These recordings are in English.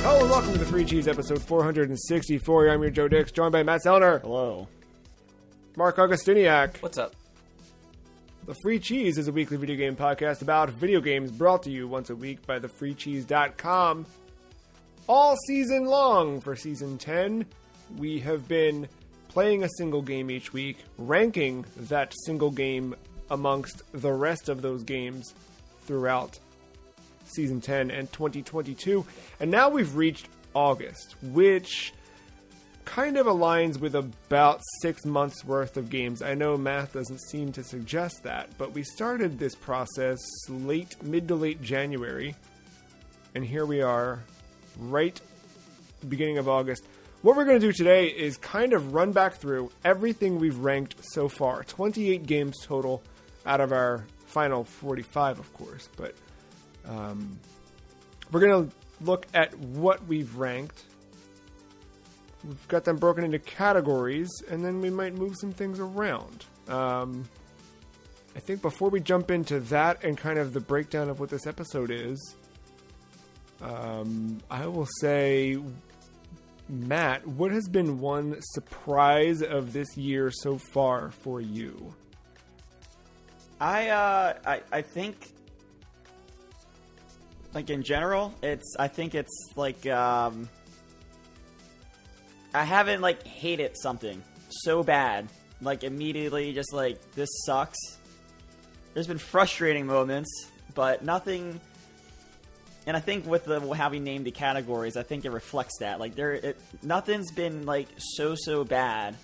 Hello and welcome to the Free Cheese episode 464. I'm your Joe Dix, joined by Matt Sellner. Hello. Mark Augustiniak. What's up? The Free Cheese is a weekly video game podcast about video games brought to you once a week by thefreecheese.com. All season long for season 10, we have been playing a single game each week, ranking that single game amongst the rest of those games throughout Season 10 and 2022. And now we've reached August, which kind of aligns with about 6 months worth of games. I know math doesn't seem to suggest that, but we started this process mid to late January. And here we are, right beginning of August. What we're going to do today is kind of run back through everything we've ranked so far. 28 games total out of our final 45, of course, but we're going to look at what we've ranked. We've got them broken into categories, and then we might move some things around. I think before we jump into that and kind of the breakdown of what this episode is, I will say, Matt, what has been one surprise of this year so far for you? I think, like, in general, I think it's like, I haven't, like, hated something so bad, like, immediately just, like, this sucks. There's been frustrating moments, but nothing, and I think with how we named the categories, I think it reflects that. Like, nothing's been, like, so bad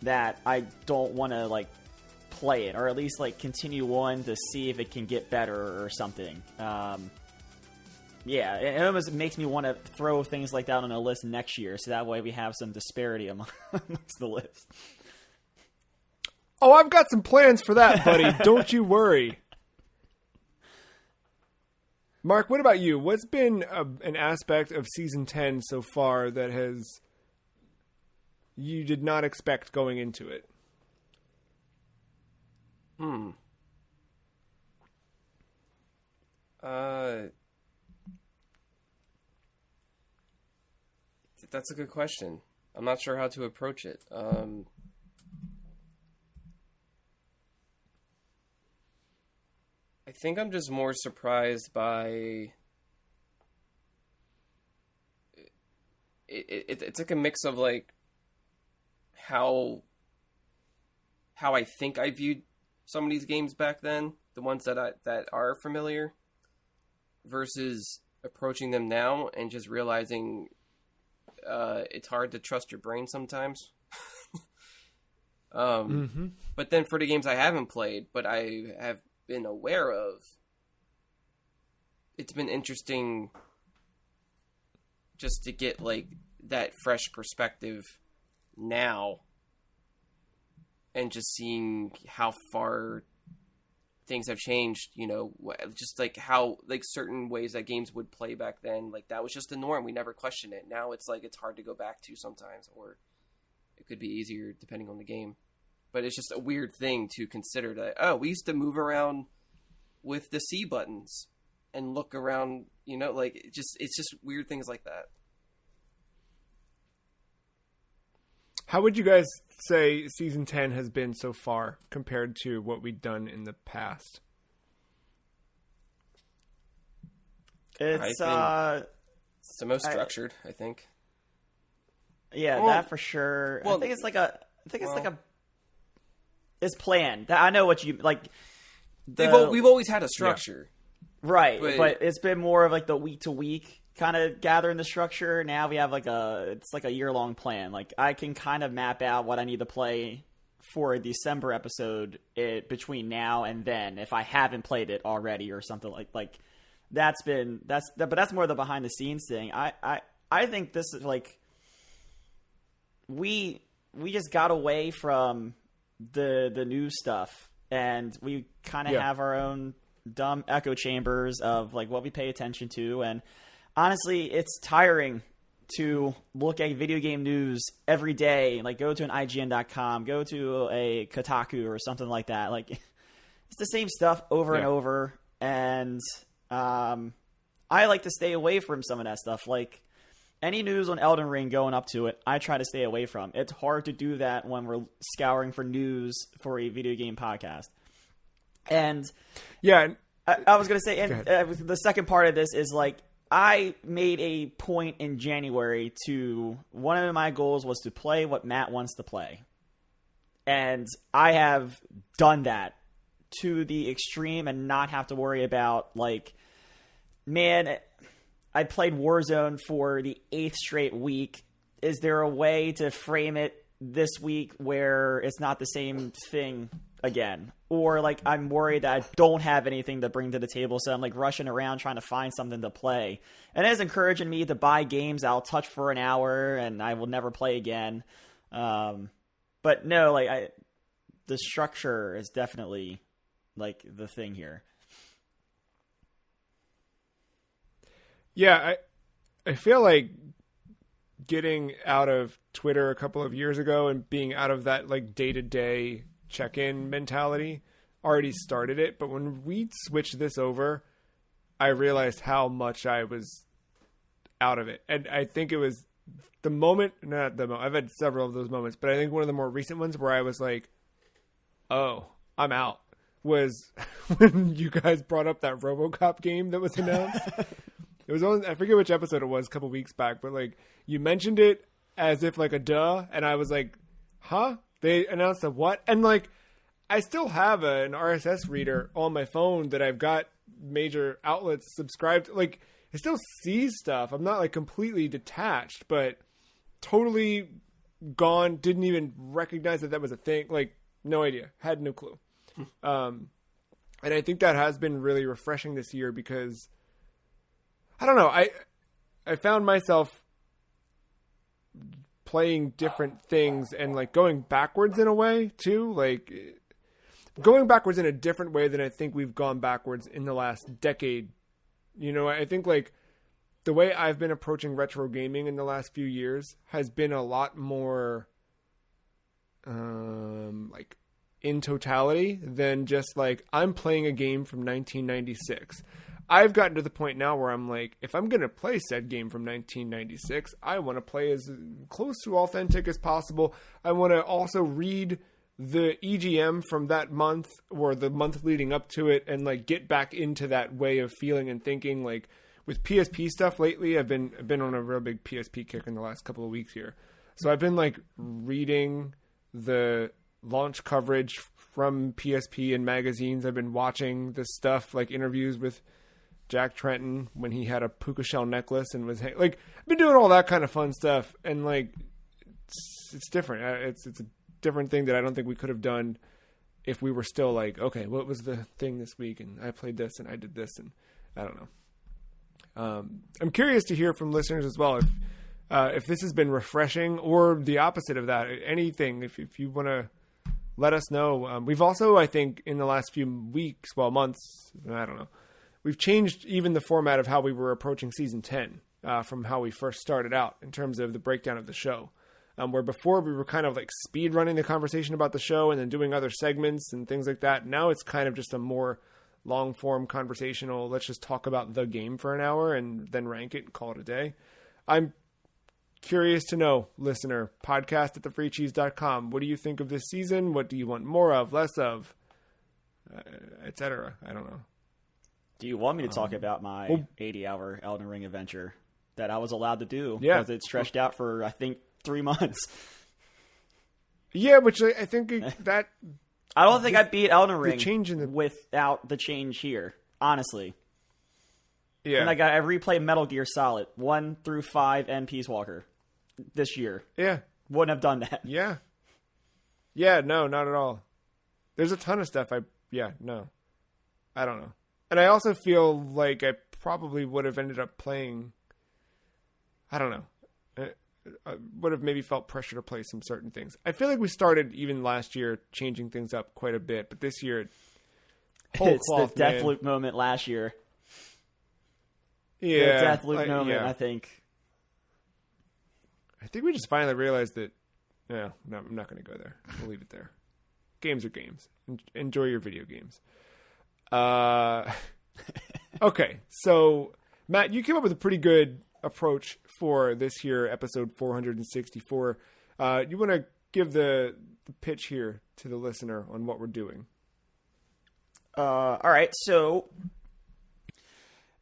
that I don't want to, like, play it, or at least like continue on to see if it can get better or something. Yeah, it almost makes me want to throw things like that on a list next year, so that way we have some disparity amongst the list. Oh, I've got some plans for that, buddy. Don't you worry. Mark, what about you? What's been an aspect of season 10 so far that you did not expect going into it? That's a good question. I'm not sure how to approach it. I think I'm just more surprised by it's like a mix of like how I think I viewed some of these games back then, the ones that are familiar, versus approaching them now and just realizing it's hard to trust your brain sometimes. But then for the games I haven't played, but I have been aware of, it's been interesting just to get like that fresh perspective now. And just seeing how far things have changed, you know, just like how, like certain ways that games would play back then, like that was just the norm. We never questioned it. Now it's like, it's hard to go back to sometimes, or it could be easier depending on the game. But it's just a weird thing to consider that, oh, we used to move around with the C buttons and look around, you know, like it's just weird things like that. How would you guys say season 10 has been so far compared to what we've done in the past? It's the most structured, I think. Yeah, well, that for sure. Well, I think it's it's planned. I know what you like. We've always had a structure. Yeah. Right, but it's been more of like the week to week kind of gathering the structure. Now we have it's like a year-long plan. Like, I can kind of map out what I need to play for a December episode between now and then, if I haven't played it already or something like that's more the behind the scenes thing. I think this is like, we just got away from the new stuff, and we kind of have our own dumb echo chambers of like what we pay attention to. And honestly, it's tiring to look at video game news every day. Like, go to an IGN.com, go to a Kotaku or something like that. Like, it's the same stuff over and over. And I like to stay away from some of that stuff. Like, any news on Elden Ring going up to it, I try to stay away from. It's hard to do that when we're scouring for news for a video game podcast. And yeah, I was going to say, and the second part of this is like, I made a point in January to, one of my goals was to play what Matt wants to play. And I have done that to the extreme and not have to worry about, like, man, I played Warzone for the 8th straight week. Is there a way to frame it this week where it's not the same thing again? Or, like, I'm worried that I don't have anything to bring to the table, so I'm, like, rushing around trying to find something to play. And it is encouraging me to buy games I'll touch for an hour and I will never play again. But no, like, the structure is definitely, like, the thing here. Yeah, I feel like getting out of Twitter a couple of years ago and being out of that, like, day-to-day check-in mentality already started it. But when we switched this over, I realized how much I was out of it. And I think it was the moment, not the moment, I've had several of those moments, but I think one of the more recent ones where I was like, oh, I'm out, was when you guys brought up that RoboCop game that was announced. It was on, I forget which episode it was, a couple weeks back, but like you mentioned it as if like a duh, and I was like, huh? They announced a what? And like, I still have an RSS reader on my phone that I've got major outlets subscribed. Like, I still see stuff. I'm not like completely detached, but totally gone. Didn't even recognize that was a thing. Like, no idea. Had no clue. And I think that has been really refreshing this year because I don't know. I found myself playing different things and like going backwards in a way too. Like going backwards in a different way than I think we've gone backwards in the last decade. You know, I think like the way I've been approaching retro gaming in the last few years has been a lot more like in totality than just like I'm playing a game from 1996. I've gotten to the point now where I'm like, if I'm going to play said game from 1996, I want to play as close to authentic as possible. I want to also read the EGM from that month or the month leading up to it and like get back into that way of feeling and thinking. Like with PSP stuff lately, I've been on a real big PSP kick in the last couple of weeks here. So I've been like reading the launch coverage from PSP and magazines. I've been watching this stuff, like interviews with Jack Trenton when he had a puka shell necklace and was like, I've been doing all that kind of fun stuff. And like, it's different. It's a different thing that I don't think we could have done if we were still like, okay, what was the thing this week? And I played this and I did this. And I don't know. I'm curious to hear from listeners as well. If this has been refreshing or the opposite of that, anything, if you want to let us know. We've also, I think in the last few weeks, months, I don't know, we've changed even the format of how we were approaching season 10 from how we first started out in terms of the breakdown of the show. Where before we were kind of like speed running the conversation about the show and then doing other segments and things like that. Now it's kind of just a more long form conversational. Let's just talk about the game for an hour and then rank it and call it a day. I'm curious to know, listener, podcast at thefreecheese.com. What do you think of this season? What do you want more of, less of, etc.? I don't know. Do you want me to talk about my 80-hour Elden Ring adventure that I was allowed to do? Yeah. Because it stretched out for, I think, 3 months. Yeah, which I think that... I don't think I beat Elden Ring the without the change here, honestly. Yeah. And I replayed Metal Gear Solid 1 through 5 and Peace Walker this year. Yeah. Wouldn't have done that. Yeah. Yeah, no, not at all. There's a ton of stuff I don't know. And I also feel like I probably would have ended up playing, I don't know. I would have maybe felt pressure to play some certain things. I feel like we started even last year changing things up quite a bit, but this year, it's the Deathloop moment last year. Yeah, the Deathloop moment. Yeah. I think we just finally realized that. No, I'm not going to go there. We'll leave it there. Games are games. Enjoy your video games. Okay, so Matt, you came up with a pretty good approach for this here episode 464. You want to give the pitch here to the listener on what we're doing? All right, so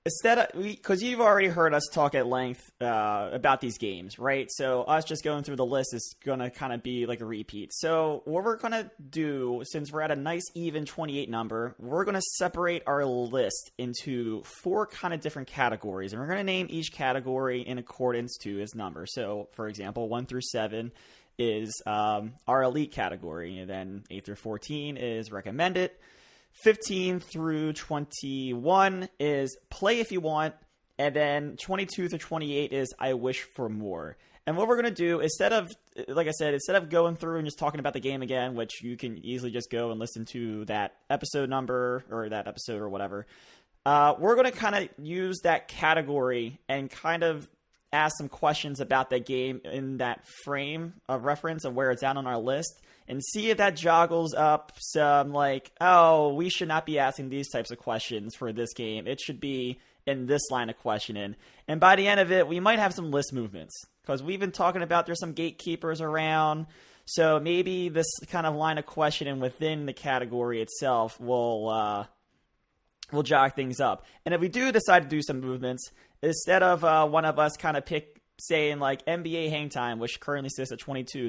instead of, because you've already heard us talk at length about these games, right? So us just going through the list is going to kind of be like a repeat. So what we're going to do, since we're at a nice even 28 number, we're going to separate our list into 4 kind of different categories. And we're going to name each category in accordance to its number. So, for example, 1 through 7 is our elite category. And then 8 through 14 is recommended. 15 through 21 is play if you want, and then 22 through 28 is I wish for more. And what we're going to do, instead of, like I said, instead of going through and just talking about the game again, which you can easily just go and listen to that episode number or that episode or whatever, we're going to kind of use that category and kind of ask some questions about that game in that frame of reference of where it's at on our list, and see if that joggles up some like, oh, we should not be asking these types of questions for this game. It should be in this line of questioning. And by the end of it, we might have some list movements, because we've been talking about there's some gatekeepers around. So maybe this kind of line of questioning within the category itself will jog things up. And if we do decide to do some movements, instead of one of us kind of saying like NBA Hang Time, which currently sits at 22,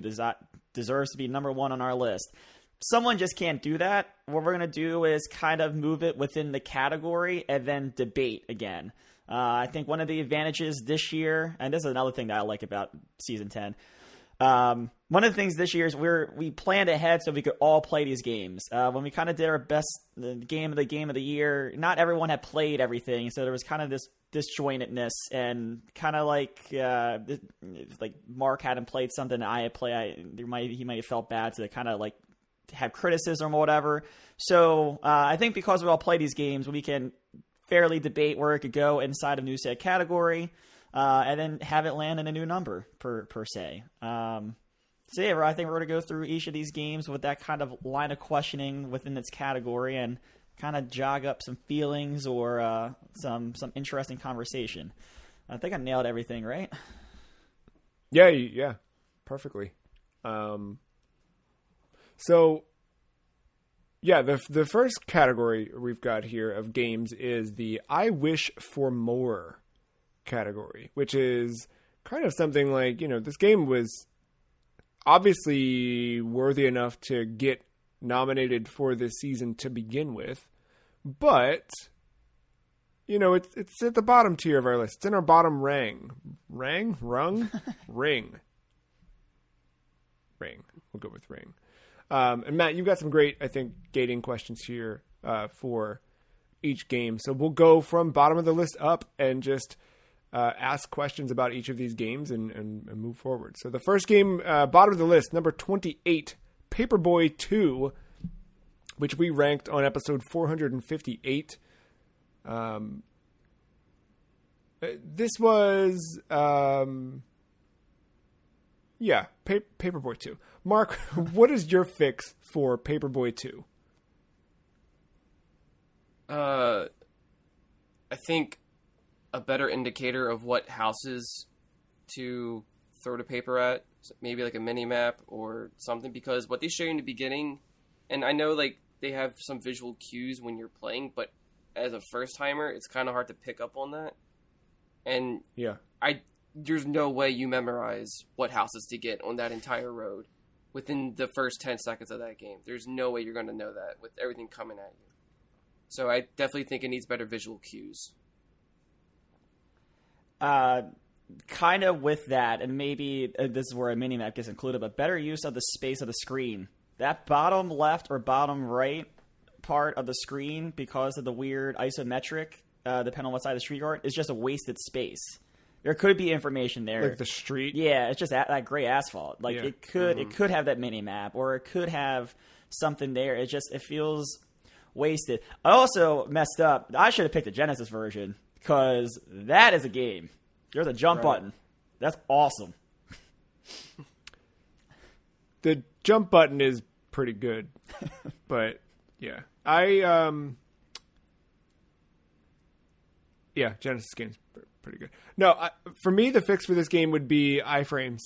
deserves to be number 1 on our list, someone just can't do that. What we're going to do is kind of move it within the category and then debate again. I think one of the advantages this year, and this is another thing that I like about Season 10, one of the things this year is we planned ahead so we could all play these games. When we kind of did our best game of the year, not everyone had played everything, so there was kind of this disjointedness, and kind of like Mark hadn't played something I had played. He might have felt bad to kind of like have criticism or whatever. So I think because we all play these games, we can fairly debate where it could go inside of new set category. And then have it land in a new number per se. So yeah, I think we're going to go through each of these games with that kind of line of questioning within its category and kind of jog up some feelings or some interesting conversation. I think I nailed everything, right? Yeah, perfectly. So yeah, the first category we've got here of games is the I wish for more category, which is kind of something like, this game was obviously worthy enough to get nominated for this season to begin with, but it's at the bottom tier of our list. It's in our bottom ring. Ring. We'll go with ring. And Matt, you've got some great, I think, gating questions here for each game. So we'll go from bottom of the list up and just ask questions about each of these games and move forward. So the first game, bottom of the list, number 28, Paperboy 2, which we ranked on episode 458. This was, Paperboy 2. Mark, what is your fix for Paperboy 2? I think a better indicator of what houses to throw the paper at, maybe like a mini map or something, because what they show you in the beginning, and I know like they have some visual cues when you're playing, but as a first timer, it's kind of hard to pick up on that. And yeah, there's no way you memorize what houses to get on that entire road within the first 10 seconds of that game. There's no way you're going to know that with everything coming at you. So I definitely think it needs better visual cues. Kind of with that, and maybe this is where a mini-map gets included, but better use of the space of the screen. That bottom left or bottom right part of the screen, because of the weird isometric, depending on what side of the street you're on, is just a wasted space. There could be information there. Like the street? Yeah, it's just that gray asphalt. Like, it could have that mini-map, or it could have something there. It feels wasted. I also messed up. I should have picked the Genesis version, because that is a game. There's a jump button. That's awesome. The jump button is pretty good. But, yeah. Yeah, Genesis game's pretty good. No, for me, the fix for this game would be iframes.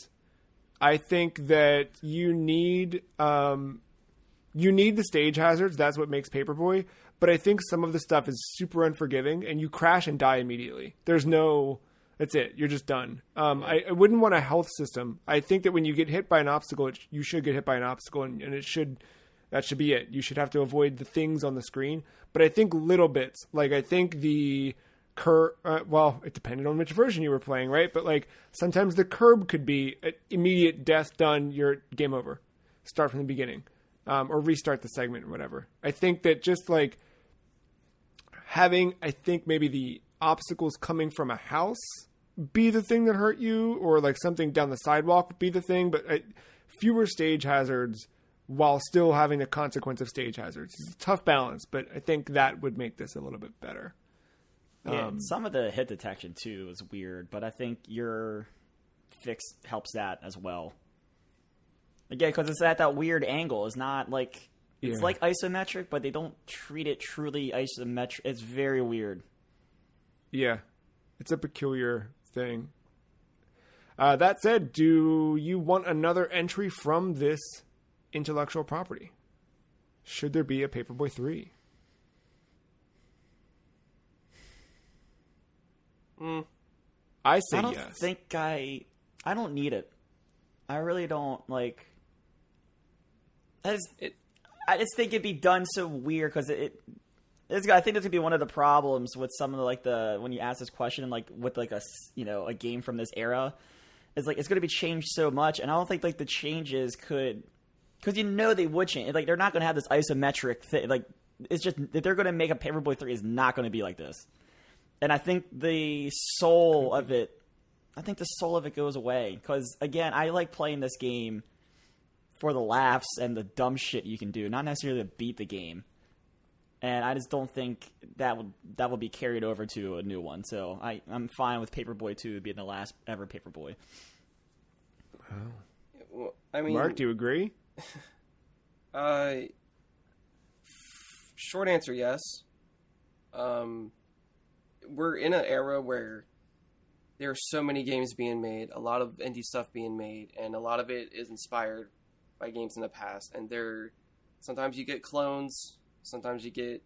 I think that you need the stage hazards. That's what makes Paperboy. But I think some of the stuff is super unforgiving, and you crash and die immediately. That's it. You're just done. I wouldn't want a health system. I think that when you get hit by an obstacle, you should get hit by an obstacle, and that should be it. You should have to avoid the things on the screen. But I think little bits, like I think the it depended on which version you were playing, right? But like sometimes the curb could be immediate death, done, you're game over. Start from the beginning, or restart the segment or whatever. I think that just like maybe the obstacles coming from a house be the thing that hurt you, or like something down the sidewalk would be the thing, but fewer stage hazards while still having the consequence of stage hazards. It's a tough balance, but I think that would make this a little bit better. Yeah, some of the hit detection too is weird, but I think your fix helps that as well. Again, because it's at that weird angle. It's not like it's like isometric, but they don't treat it truly isometric. It's very weird. Yeah, it's a peculiar thing. That said, do you want another entry from this intellectual property? Should there be a Paperboy 3? I say yes. I don't need it. I really don't like. I just think it'd be done so weird because I think this would be one of the problems with some of when you ask this question, like with like a game from this era, is like it's going to be changed so much, and I don't think like the changes could, because they would change. Like they're not going to have this isometric thing. Like it's just if they're going to make a Paperboy 3, is not going to be like this. And I think the soul of it goes away. Because, again, I like playing this game for the laughs and the dumb shit you can do, not necessarily to beat the game. And I just don't think that will be carried over to a new one. So I'm fine with Paperboy 2 being the last ever Paperboy. Wow. Well, I mean, Mark, do you agree? Short answer, yes. We're in an era where there are so many games being made, a lot of indie stuff being made, and a lot of it is inspired by games in the past. And sometimes you get clones, sometimes you get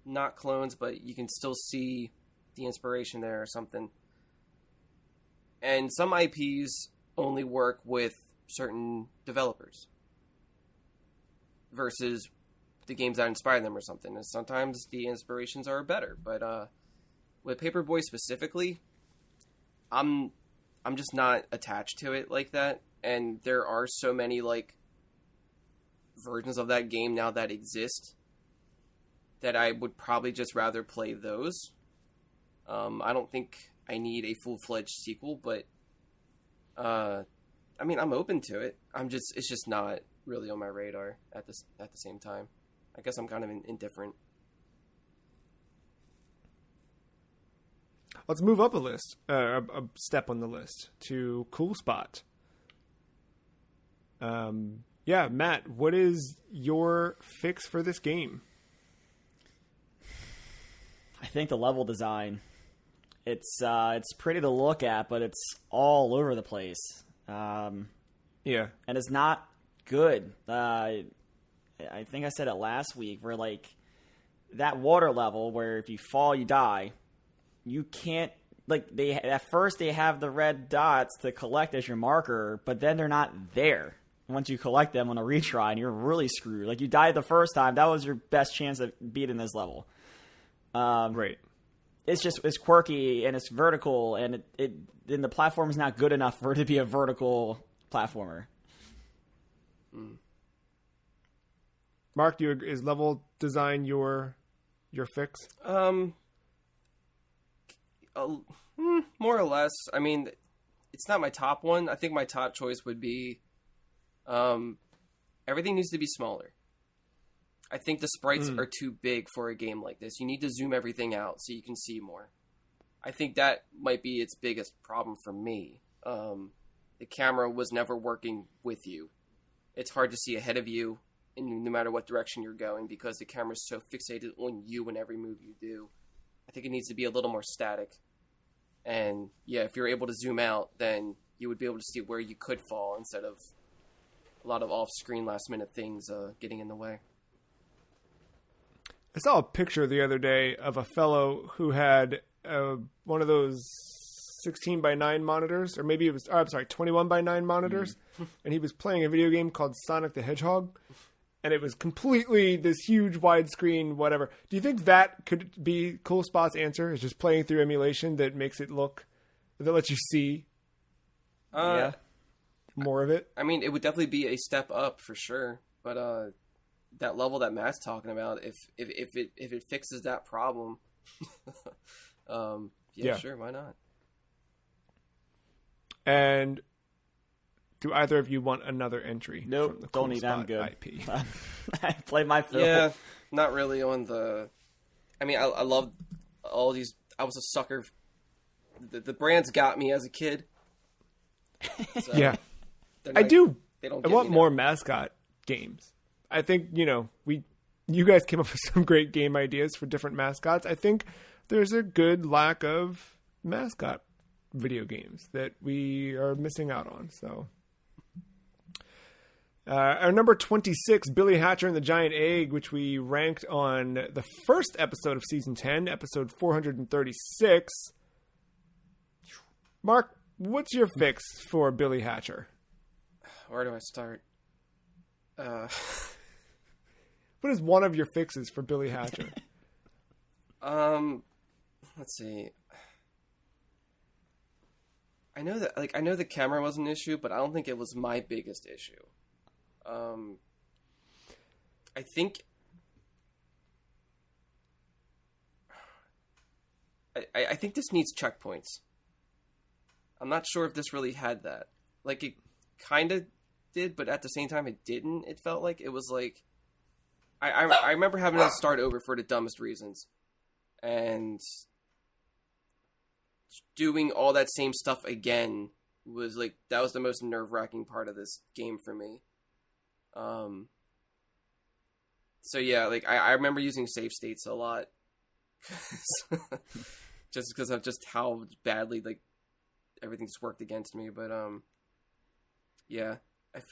not clones, but you can still see the inspiration there or something. And some IPs only work with certain developers versus the games that inspire them or something. And sometimes the inspirations are better. But with Paperboy specifically, I'm just not attached to it like that. And there are so many like versions of that game now that exist that I would probably just rather play those. I don't think I need a full-fledged sequel, but I mean, I'm open to it. It's just not really on my radar at the same time. I guess I'm kind of indifferent. Let's move up a step on the list to Cool Spot. Yeah, Matt, what is your fix for this game? I think the level design. It's pretty to look at, but it's all over the place. Yeah, and it's not good. I think I said it last week, where like that water level where if you fall you die, you can't at first they have the red dots to collect as your marker, but then they're not there once you collect them on a retry, and you're really screwed. Like you died the first time, that was your best chance of beating this level. Right. It's quirky and it's vertical, and and the platform is not good enough for it to be a vertical platformer. Mark, is level design your fix? More or less. I mean, it's not my top one. I think my top choice would be everything needs to be smaller. I think the sprites are too big for a game like this. You need to zoom everything out so you can see more. I think that might be its biggest problem for me. The camera was never working with you. It's hard to see ahead of you, and no matter what direction you're going, because the camera's so fixated on you and every move you do. I think it needs to be a little more static. And yeah, if you're able to zoom out, then you would be able to see where you could fall instead of a lot of off-screen last-minute things getting in the way. I saw a picture the other day of a fellow who had one of those 16 by 9 monitors, or maybe it was, 21 by 9 monitors, and he was playing a video game called Sonic the Hedgehog, and it was completely this huge widescreen whatever. Do you think that could be Cool Spot's answer, is just playing through emulation that makes it look, that lets you see Yeah. more of it? I mean, it would definitely be a step up for sure, but that level that Matt's talking about, if it fixes that problem, Yeah. sure, why not? And do either of you want another entry? Nope, from the don't Cool need. I'm Spot good. IP? I played my fill. Yeah, not really on the. I mean, I love all these. I was a sucker. The brands got me as a kid. So Yeah, they're I not- do. They don't. I get want me more now. mascot games. I think, you guys came up with some great game ideas for different mascots. I think there's a good lack of mascot video games that we are missing out on. So, our number 26, Billy Hatcher and the Giant Egg, which we ranked on the first episode of season 10, episode 436. Mark, what's your fix for Billy Hatcher? Where do I start? What is one of your fixes for Billy Hatcher? Let's see. I know the camera was an issue, but I don't think it was my biggest issue. I think I think this needs checkpoints. I'm not sure if this really had that. Like, it kind of did, but at the same time it didn't. It felt like it was like I remember having to start over for the dumbest reasons, and doing all that same stuff again was like, that was the most nerve-wracking part of this game for me. So yeah, like I remember using save states a lot, just because of just how badly like everything's worked against me. But yeah,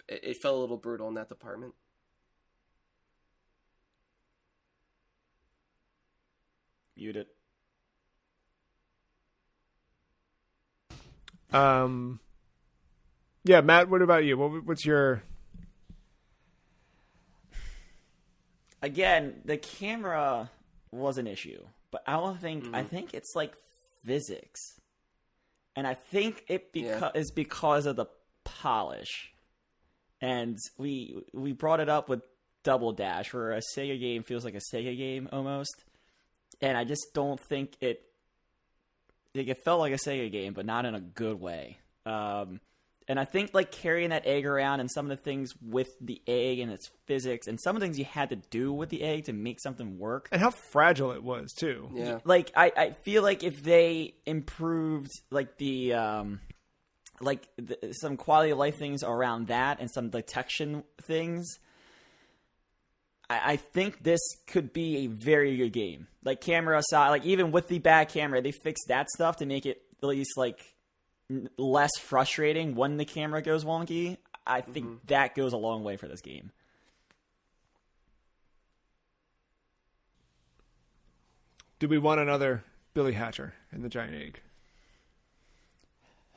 it felt a little brutal in that department. Mute it. Yeah, Matt, what about you? What's your... Again, the camera was an issue, but I don't think I think it's like physics, and I think it is because of the polish. And we brought it up with Double Dash, where a Sega game feels like a Sega game almost, and I just don't think it. Like, it felt like a Sega game, but not in a good way. And I think like carrying that egg around and some of the things with the egg and its physics and some of the things you had to do with the egg to make something work. And how fragile it was, too. Yeah. Like, I feel like if they improved like the some quality of life things around that and some detection things, I think this could be a very good game. Like, camera aside, like even with the bad camera, they fixed that stuff to make it at least like less frustrating when the camera goes wonky. I think that goes a long way for this game. Do we want another Billy Hatcher and the Giant Egg?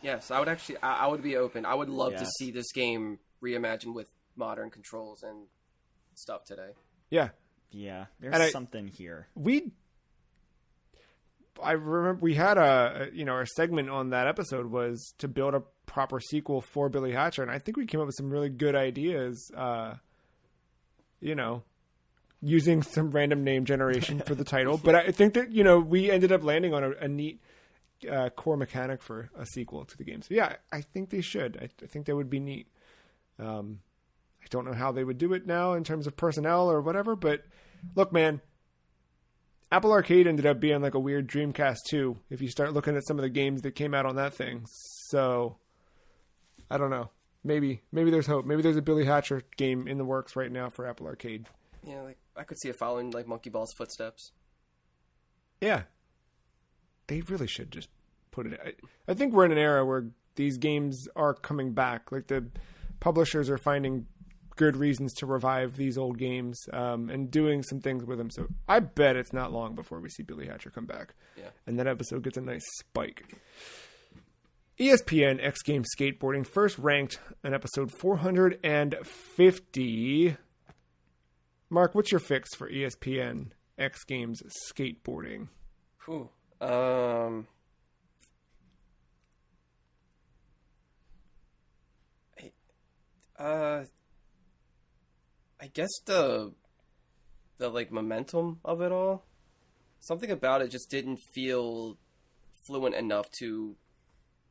Yes, I would actually. I would be open. I would love to Yes. see this game reimagined with modern controls and stuff today. Yeah. Yeah, And there's something here. I remember we had our segment on that episode was to build a proper sequel for Billy Hatcher, and I think we came up with some really good ideas. Using some random name generation for the title, but I think that we ended up landing on a neat core mechanic for a sequel to the game. So yeah, I think they should. I think that would be neat. I don't know how they would do it now in terms of personnel or whatever, but look, man. Apple Arcade ended up being like a weird Dreamcast 2 if you start looking at some of the games that came out on that thing. So, I don't know. Maybe there's hope. Maybe there's a Billy Hatcher game in the works right now for Apple Arcade. Yeah, like I could see it following like Monkey Ball's footsteps. Yeah. they really should just put it. I think we're in an era where these games are coming back. Like the publishers are finding good reasons to revive these old games and doing some things with them. So I bet it's not long before we see Billy Hatcher come back. Yeah. And that episode gets a nice spike. ESPN X Games Skateboarding first ranked in episode 450. Mark, what's your fix for ESPN X Games Skateboarding? Whew. I guess the like momentum of it all, something about it just didn't feel fluent enough to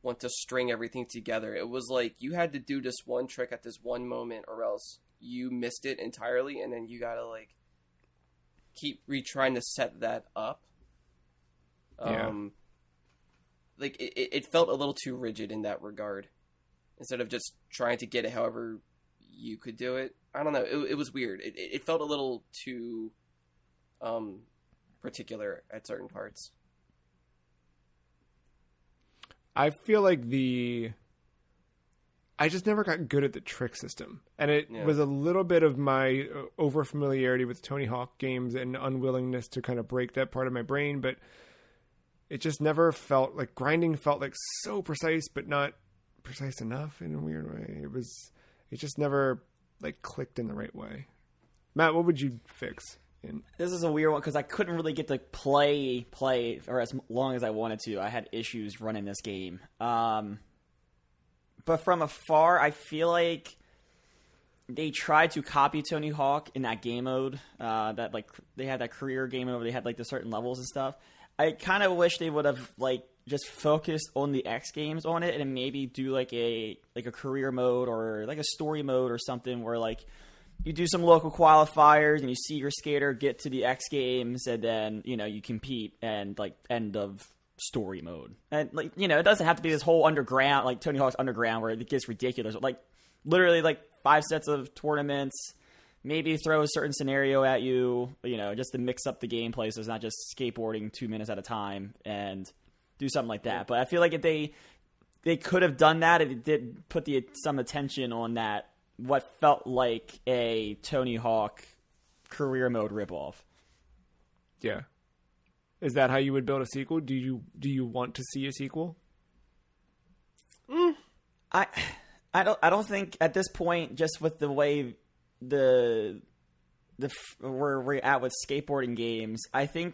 want to string everything together. It was like you had to do this one trick at this one moment or else you missed it entirely, and then you gotta like keep retrying to set that up. Yeah. Like it felt a little too rigid in that regard. Instead of just trying to get it however you could do it. I don't know. It was weird. It felt a little too particular at certain parts. I feel like I just never got good at the trick system. And it was a little bit of my over familiarity with Tony Hawk games and unwillingness to kind of break that part of my brain. But it just never felt like grinding felt like so precise, but not precise enough in a weird way. It just never like clicked in the right way. Matt, what would you fix? This is a weird one because I couldn't really get to play for as long as I wanted to. I had issues running this game. But from afar, I feel like they tried to copy Tony Hawk in that game mode. That like they had that career game mode where they had like the certain levels and stuff. I kind of wish they would have like just focused on the X Games on it and maybe do like a career mode or like a story mode or something where like you do some local qualifiers and you see your skater get to the X Games and then, you know, you compete and like end of story mode. And like, you know, it doesn't have to be this whole underground, like Tony Hawk's Underground where it gets ridiculous. Like literally like 5 sets of tournaments, maybe throw a certain scenario at you, you know, just to mix up the gameplay so it's not just skateboarding 2 minutes at a time and do something like that. But I feel like if they could have done that, it did put some attention on that, what felt like a Tony Hawk career mode ripoff. Yeah. Is that how you would build a sequel? Do you want to see a sequel? I don't think at this point, just with the way where we're at with skateboarding games, I think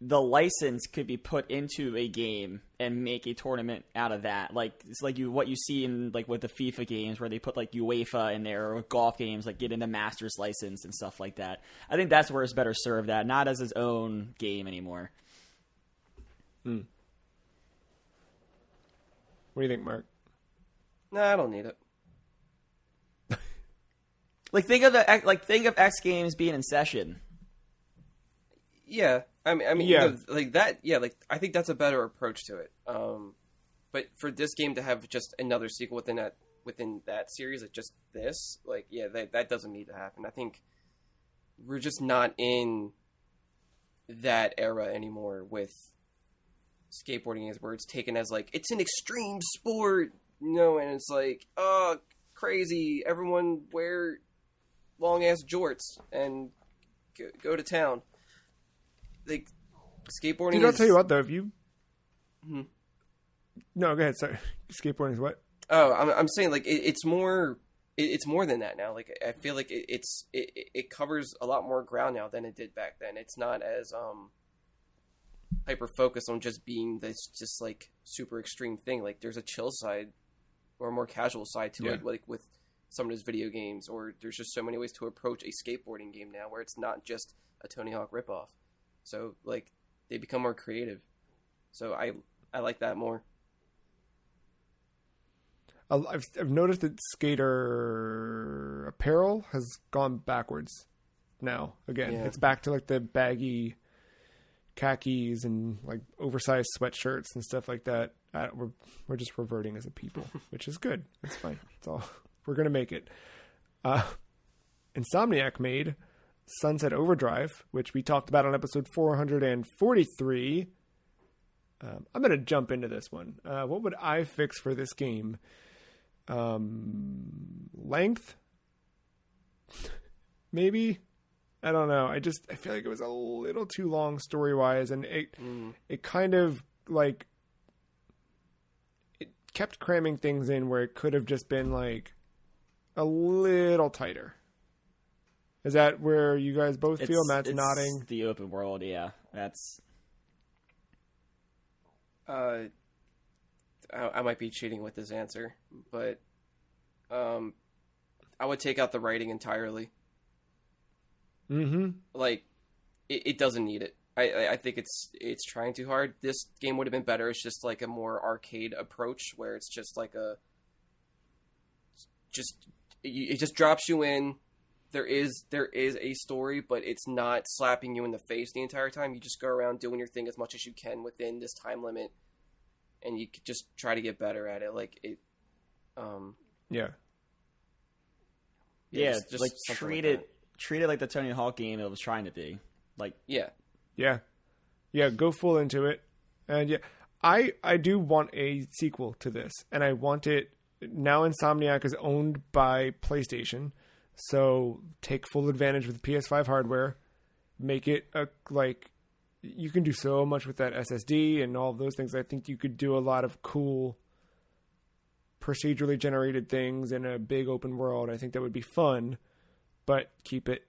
the license could be put into a game and make a tournament out of that. Like it's like what you see in like with the FIFA games where they put like UEFA in there, or with golf games like getting the Masters license and stuff like that. I think that's where it's better served at, not as its own game anymore. What do you think, Mark? No, I don't need it. Like think of X Games being in session. Yeah, I mean, yeah. Like that. Yeah, like I think that's a better approach to it. But for this game to have just another sequel within that series, like just this, like yeah, that doesn't need to happen. I think we're just not in that era anymore with skateboarding, as where it's taken as like it's an extreme sport, you know, and it's like crazy. Everyone wear long ass jorts and go to town. Like skateboarding. Dude, I'll tell you what though, if you no, go ahead. Sorry, skateboarding is what? Oh, I'm saying like it's more than that now. Like I feel like it covers a lot more ground now than it did back then. It's not as hyper focused on just being this just like super extreme thing. Like there's a chill side or a more casual side to it, like with some of those video games, or there's just so many ways to approach a skateboarding game now where it's not just a Tony Hawk ripoff. So like they become more creative. So I like that more. I've noticed that skater apparel has gone backwards now. Again, it's back to like the baggy khakis and like oversized sweatshirts and stuff like that. We're just reverting as a people, which is good. It's fine. It's all we're gonna make it. Insomniac made Sunset Overdrive, which we talked about on episode 443. I'm going to jump into this one. What would I fix for this game? Length? Maybe? I don't know. I feel like it was a little too long story-wise, and it kind of, like, it kept cramming things in where it could have just been, like, a little tighter. Is that where you guys both feel? Matt's nodding. The open world, yeah. That's... I might be cheating with this answer, but I would take out the writing entirely. Mm-hmm. Like, it doesn't need it. I think it's trying too hard. This game would have been better. It's just like a more arcade approach where it's just like it just drops you in. There is a story, but it's not slapping you in the face the entire time. You just go around doing your thing as much as you can within this time limit, and you just try to get better at it. Like it, yeah, just like treat it like the Tony Hawk game it was trying to be. Like yeah, go full into it, and yeah, I do want a sequel to this, and I want it now. Insomniac is owned by PlayStation. So take full advantage with the PS5 hardware, make it you can do so much with that SSD and all of those things. I think you could do a lot of cool procedurally generated things in a big open world. I think that would be fun, but keep it,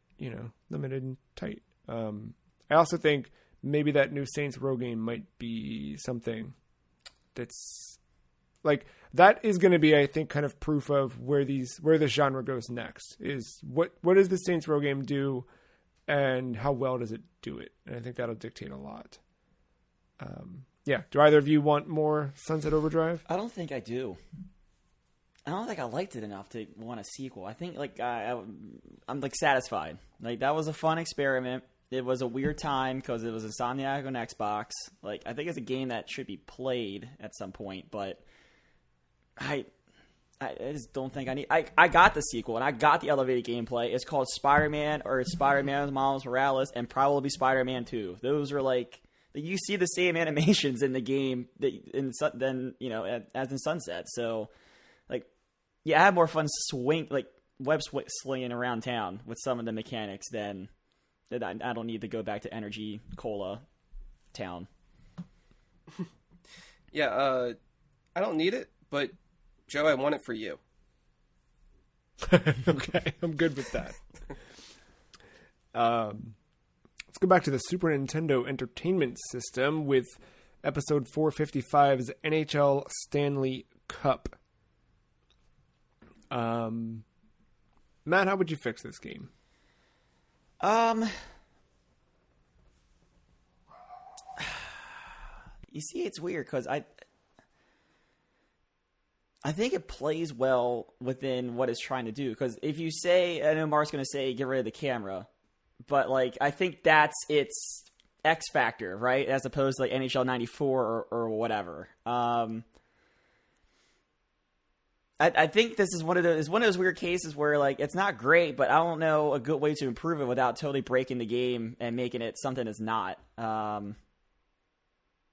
limited and tight. I also think maybe that new Saints Row game might be something that's like, that is going to be, I think, kind of proof of where the genre goes next. Is what does the Saints Row game do, and how well does it do it? And I think that'll dictate a lot. Do either of you want more Sunset Overdrive? I don't think I do. I don't think I liked it enough to want a sequel. I think I'm like satisfied. Like, that was a fun experiment. It was a weird time because it was Insomniac on Xbox. Like, I think it's a game that should be played at some point, but I just don't think I need... I got the sequel, and I got the elevated gameplay. It's called Spider-Man, or Spider-Man Miles Morales, and probably Spider-Man 2. Those are, like... You see the same animations in the game as in Sunset. So, like, I had more fun web slinging around town with some of the mechanics than... I don't need to go back to Energy Cola Town. Yeah, I don't need it, but... Joe, I want it for you. Okay, I'm good with that. Let's go back to the Super Nintendo Entertainment System with episode 455's NHL Stanley Cup. Matt, how would you fix this game? You see, it's weird because I think it plays well within what it's trying to do. Because if you say, I know Mark's going to say, get rid of the camera, but like, I think that's its X factor, right? As opposed to like NHL 94 or whatever. I think this is one of those weird cases where like, it's not great, but I don't know a good way to improve it without totally breaking the game and making it something it's not.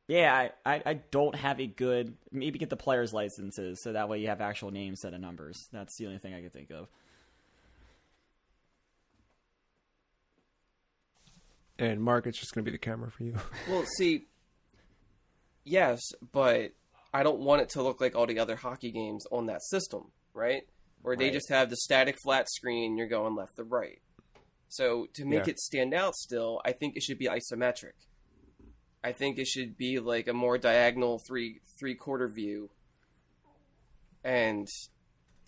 Yeah, I don't have a good... Maybe get the players' licenses, so that way you have actual names instead of numbers. That's the only thing I can think of. And Mark, it's just going to be the camera for you. Well, see, yes, but I don't want it to look like all the other hockey games on that system, right? Where they just have the static flat screen, you're going left to right. So to make it stand out still, I think it should be isometric. I think it should be like a more diagonal three-quarter view and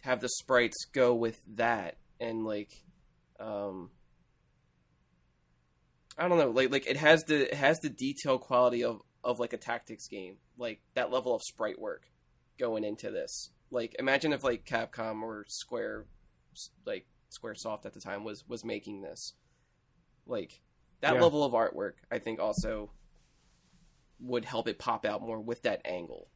have the sprites go with that. And like, I don't know, like it has the detail quality of like a tactics game, like that level of sprite work going into this. Like, imagine if like Capcom or Squaresoft at the time was making this, like that level of artwork. I think also would help it pop out more with that angle.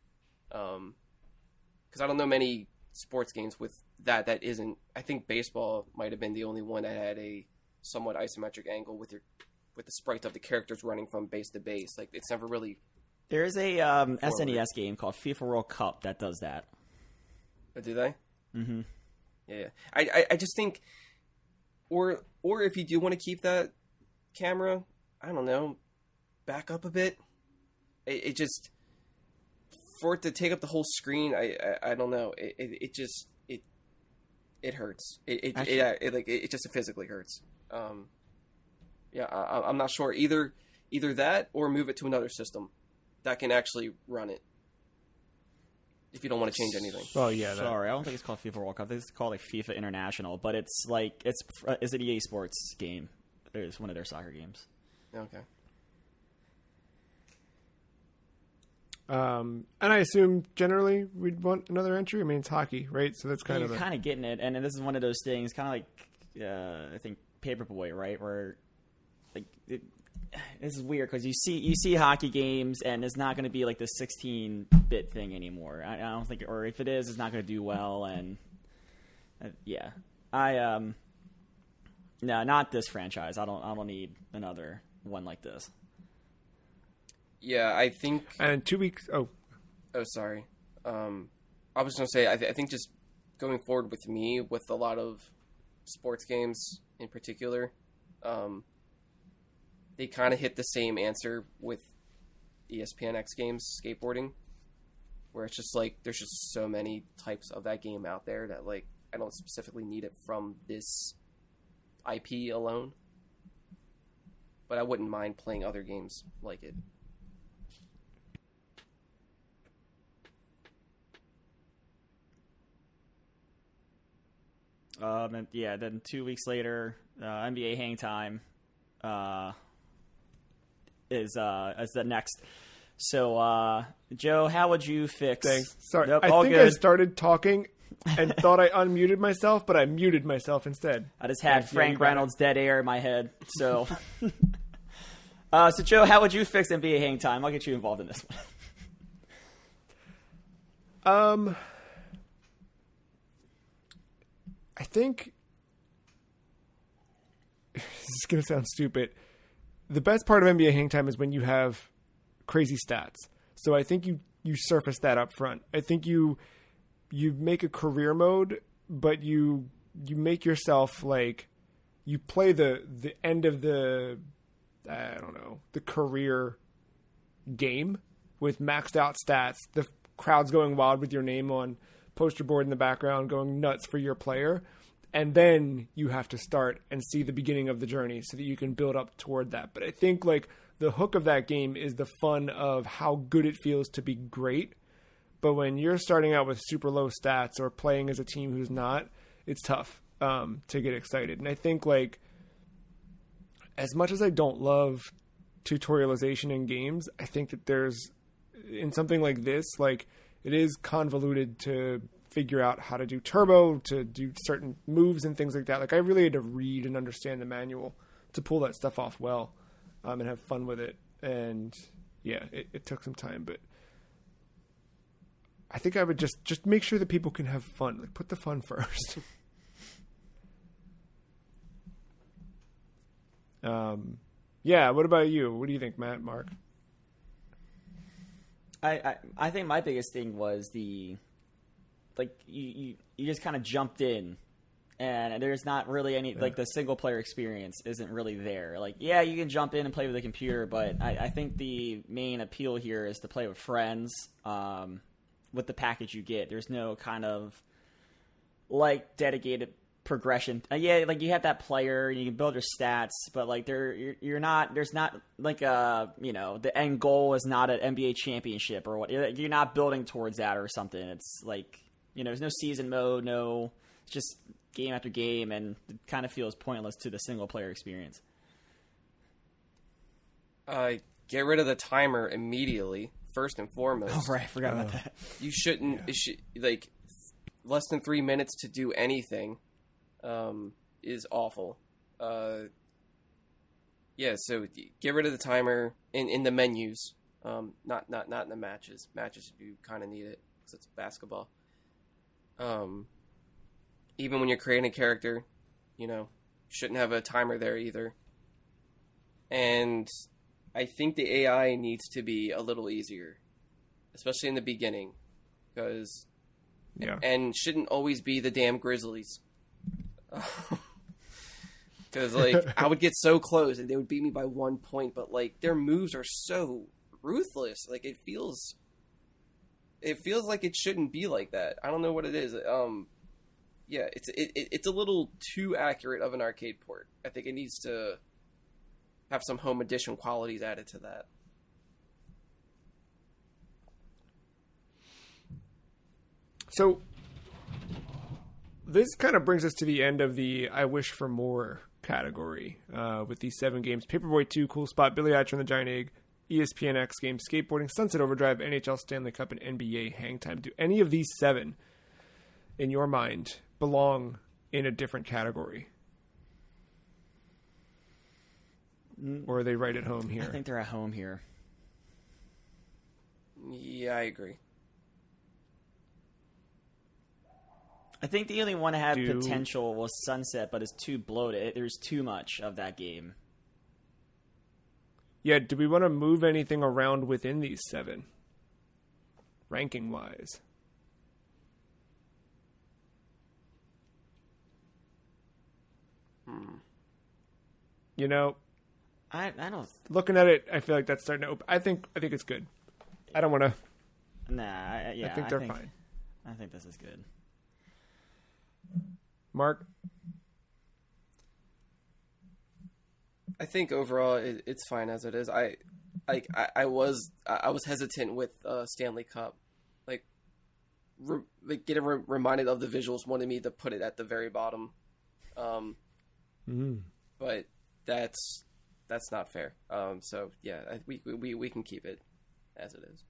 Because I don't know many sports games with that isn't... I think baseball might have been the only one that had a somewhat isometric angle with the sprite of the characters running from base to base. Like, it's never really There's a SNES game called FIFA World Cup that does that. Oh, do they? Mm-hmm. Yeah. I just think, or if you do want to keep that camera, I don't know, back up a bit. It just, for it to take up the whole screen, I don't know. It just hurts. It just physically hurts. Yeah, I'm not sure. Either that or move it to another system that can actually run it. If you don't want to change anything. Oh yeah. Sorry, I don't think it's called FIFA World Cup. I think it's called like FIFA International, but it's an EA Sports game. It's one of their soccer games. Okay. And I assume generally we'd want another entry. I mean, it's hockey, right? So that's kind you're of kind of getting it, and this is one of those things, kind of like I think Paperboy, right? Where like this is weird because you see hockey games, and it's not going to be like the 16-bit thing anymore. I don't think, or if it is, it's not going to do well. And yeah, no, not this franchise. I don't need another one like this. Yeah, I think. And 2 weeks. Oh, sorry. I was gonna say I think just going forward with me with a lot of sports games in particular, they kind of hit the same answer with ESPN X games, skateboarding, where it's just like there's just so many types of that game out there that like I don't specifically need it from this IP alone, but I wouldn't mind playing other games like it. And yeah, then 2 weeks later, NBA Hang Time is the next. So, Joe, how would you fix? thanks. Sorry, Nope, I all think good. I started talking and thought I unmuted myself, but I muted myself instead. I just had Yeah, Frank you got it. Reynolds' Dead Air in my head. So, so Joe, how would you fix NBA Hang Time? I'll get you involved in this one. I think this is going to sound stupid. The best part of NBA Hang Time is when you have crazy stats. So I think you surface that up front. I think you make a career mode, but you make yourself like you play the end of the career game with maxed out stats. The crowd's going wild with your name on poster board in the background, going nuts for your player, and then you have to start and see the beginning of the journey so that you can build up toward that. But I think like the hook of that game is the fun of how good it feels to be great. But when you're starting out with super low stats or playing as a team who's not, it's tough to get excited. And I think like as much as I don't love tutorialization in games, I think that there's in something like this, like it is convoluted to figure out how to do turbo, to do certain moves and things like that. Like I really had to read and understand the manual to pull that stuff off well, and have fun with it. And yeah, it took some time, but I think I would just make sure that people can have fun. Like put the fun first. Yeah. What about you? What do you think, Matt, Mark? I think my biggest thing was you just kind of jumped in, and there's not really any like the single player experience isn't really there. Like yeah, you can jump in and play with the computer, but I think the main appeal here is to play with friends. With the package you get, there's no kind of like dedicated progression. Yeah, like you have that player, you can build your stats, but like there's not like the end goal is not an NBA championship or what. You're not building towards that or something. It's like there's no season mode, it's just game after game, and it kind of feels pointless to the single player experience. Get rid of the timer immediately. First and foremost. Oh right, I forgot about that. You shouldn't. It should like less than 3 minutes to do anything. Is awful. Yeah, so get rid of the timer in the menus. Not in the matches. Matches you kind of need it because it's basketball. Even when you're creating a character, shouldn't have a timer there either. And I think the AI needs to be a little easier, especially in the beginning, because and shouldn't always be the damn Grizzlies. Because like I would get so close and they would beat me by 1 point, but like their moves are so ruthless. Like it feels like it shouldn't be like that. I don't know what it is. Yeah, it's a little too accurate of an arcade port. I think it needs to have some home edition qualities added to that. So this kind of brings us to the end of the I Wish for More category with these 7 games: Paperboy 2, Cool Spot, Billy Eicher and the Giant Egg, ESPN X Games, Skateboarding, Sunset Overdrive, NHL Stanley Cup, and NBA Hang Time. Do any of these 7, in your mind, belong in a different category? Or are they right at home here? I think they're at home here. Yeah, I agree. I think the only one that had potential was Sunset, but it's too bloated. There's too much of that game. Yeah, do we want to move anything around within these 7? Ranking-wise. You know, I don't. Looking at it, I feel like that's starting to open. I think it's good. I don't want to. Nah, I think they're fine. I think this is good. Mark? I think overall it's fine as it is. I was hesitant with Stanley Cup, like getting reminded of the visuals wanted me to put it at the very bottom, but that's not fair. So yeah, we can keep it as it is.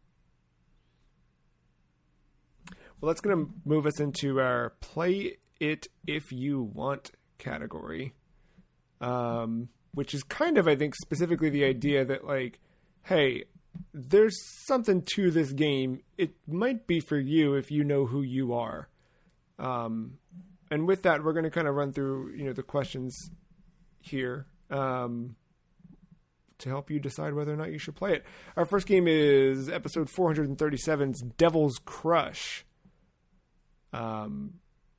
Well, that's going to move us into our Play It If You Want category, which is kind of, I think, specifically the idea that, like, hey, there's something to this game. It might be for you if you know who you are. And with that, we're going to kind of run through, the questions here to help you decide whether or not you should play it. Our first game is episode 437's Devil's Crush.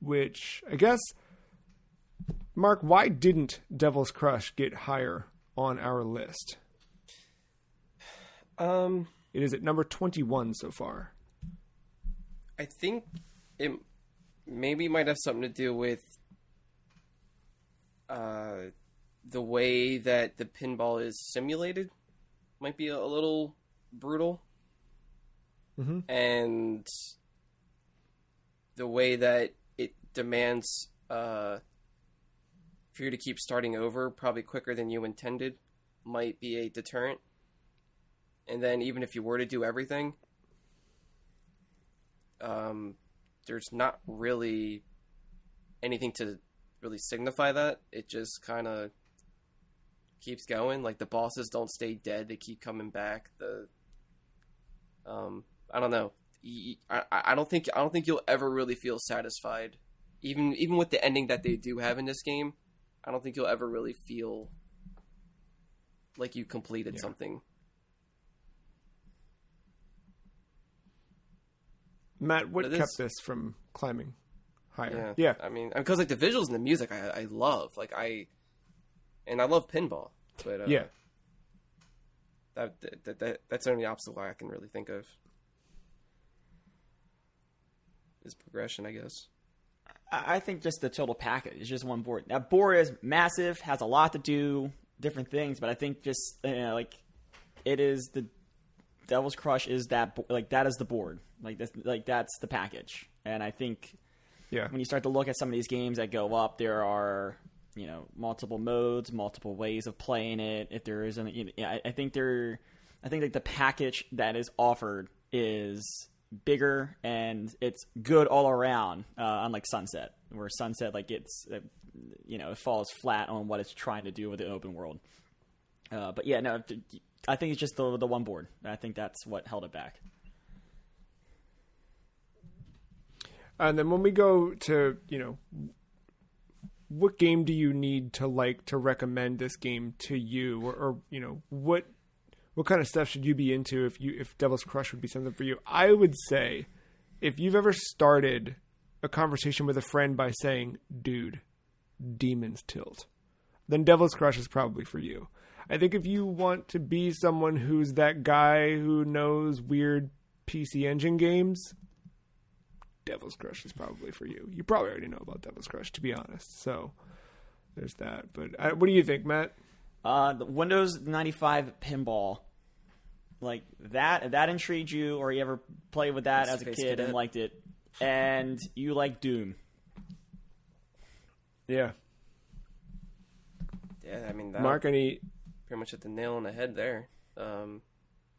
Which I guess, Mark, why didn't Devil's Crush get higher on our list? It is at number 21 so far. I think it maybe might have something to do with the way that the pinball is simulated. Might be a little brutal. Mm-hmm. And the way that it demands for you to keep starting over probably quicker than you intended might be a deterrent. And then even if you were to do everything, there's not really anything to really signify that. It just kind of keeps going. Like the bosses don't stay dead; they keep coming back. I don't know. I don't think you'll ever really feel satisfied, even with the ending that they do have in this game. I don't think you'll ever really feel like you completed something. Matt, what kept this from climbing higher? Yeah. I mean, because like the visuals and the music, I love. Like I love pinball, but that's the only obstacle I can really think of. Is progression, I guess. I think just the total package is just one board. That board is massive, has a lot to do, different things, but I think just like it is the Devil's Crush is that that is the board. That's the package. And I think when you start to look at some of these games that go up, there are multiple modes, multiple ways of playing it. If there isn't, I think like the package that is offered is bigger and it's good all around, unlike Sunset, where Sunset it falls flat on what it's trying to do with the open world. But yeah, no, I think it's just the one board. I think that's what held it back. And then when we go to what game do you need to like to recommend this game to you, or what kind of stuff should you be into if Devil's Crush would be something for you? I would say if you've ever started a conversation with a friend by saying, dude, Demon's Tilt, then Devil's Crush is probably for you. I think if you want to be someone who's that guy who knows weird PC Engine games, Devil's Crush is probably for you. You probably already know about Devil's Crush, to be honest. So there's that. But what do you think, Matt? The Windows 95 pinball, like that intrigued you, or you ever played with that as a kid and liked it, and you like Doom. Yeah. Yeah, I mean, that Mark, any... pretty much hit the nail on the head there.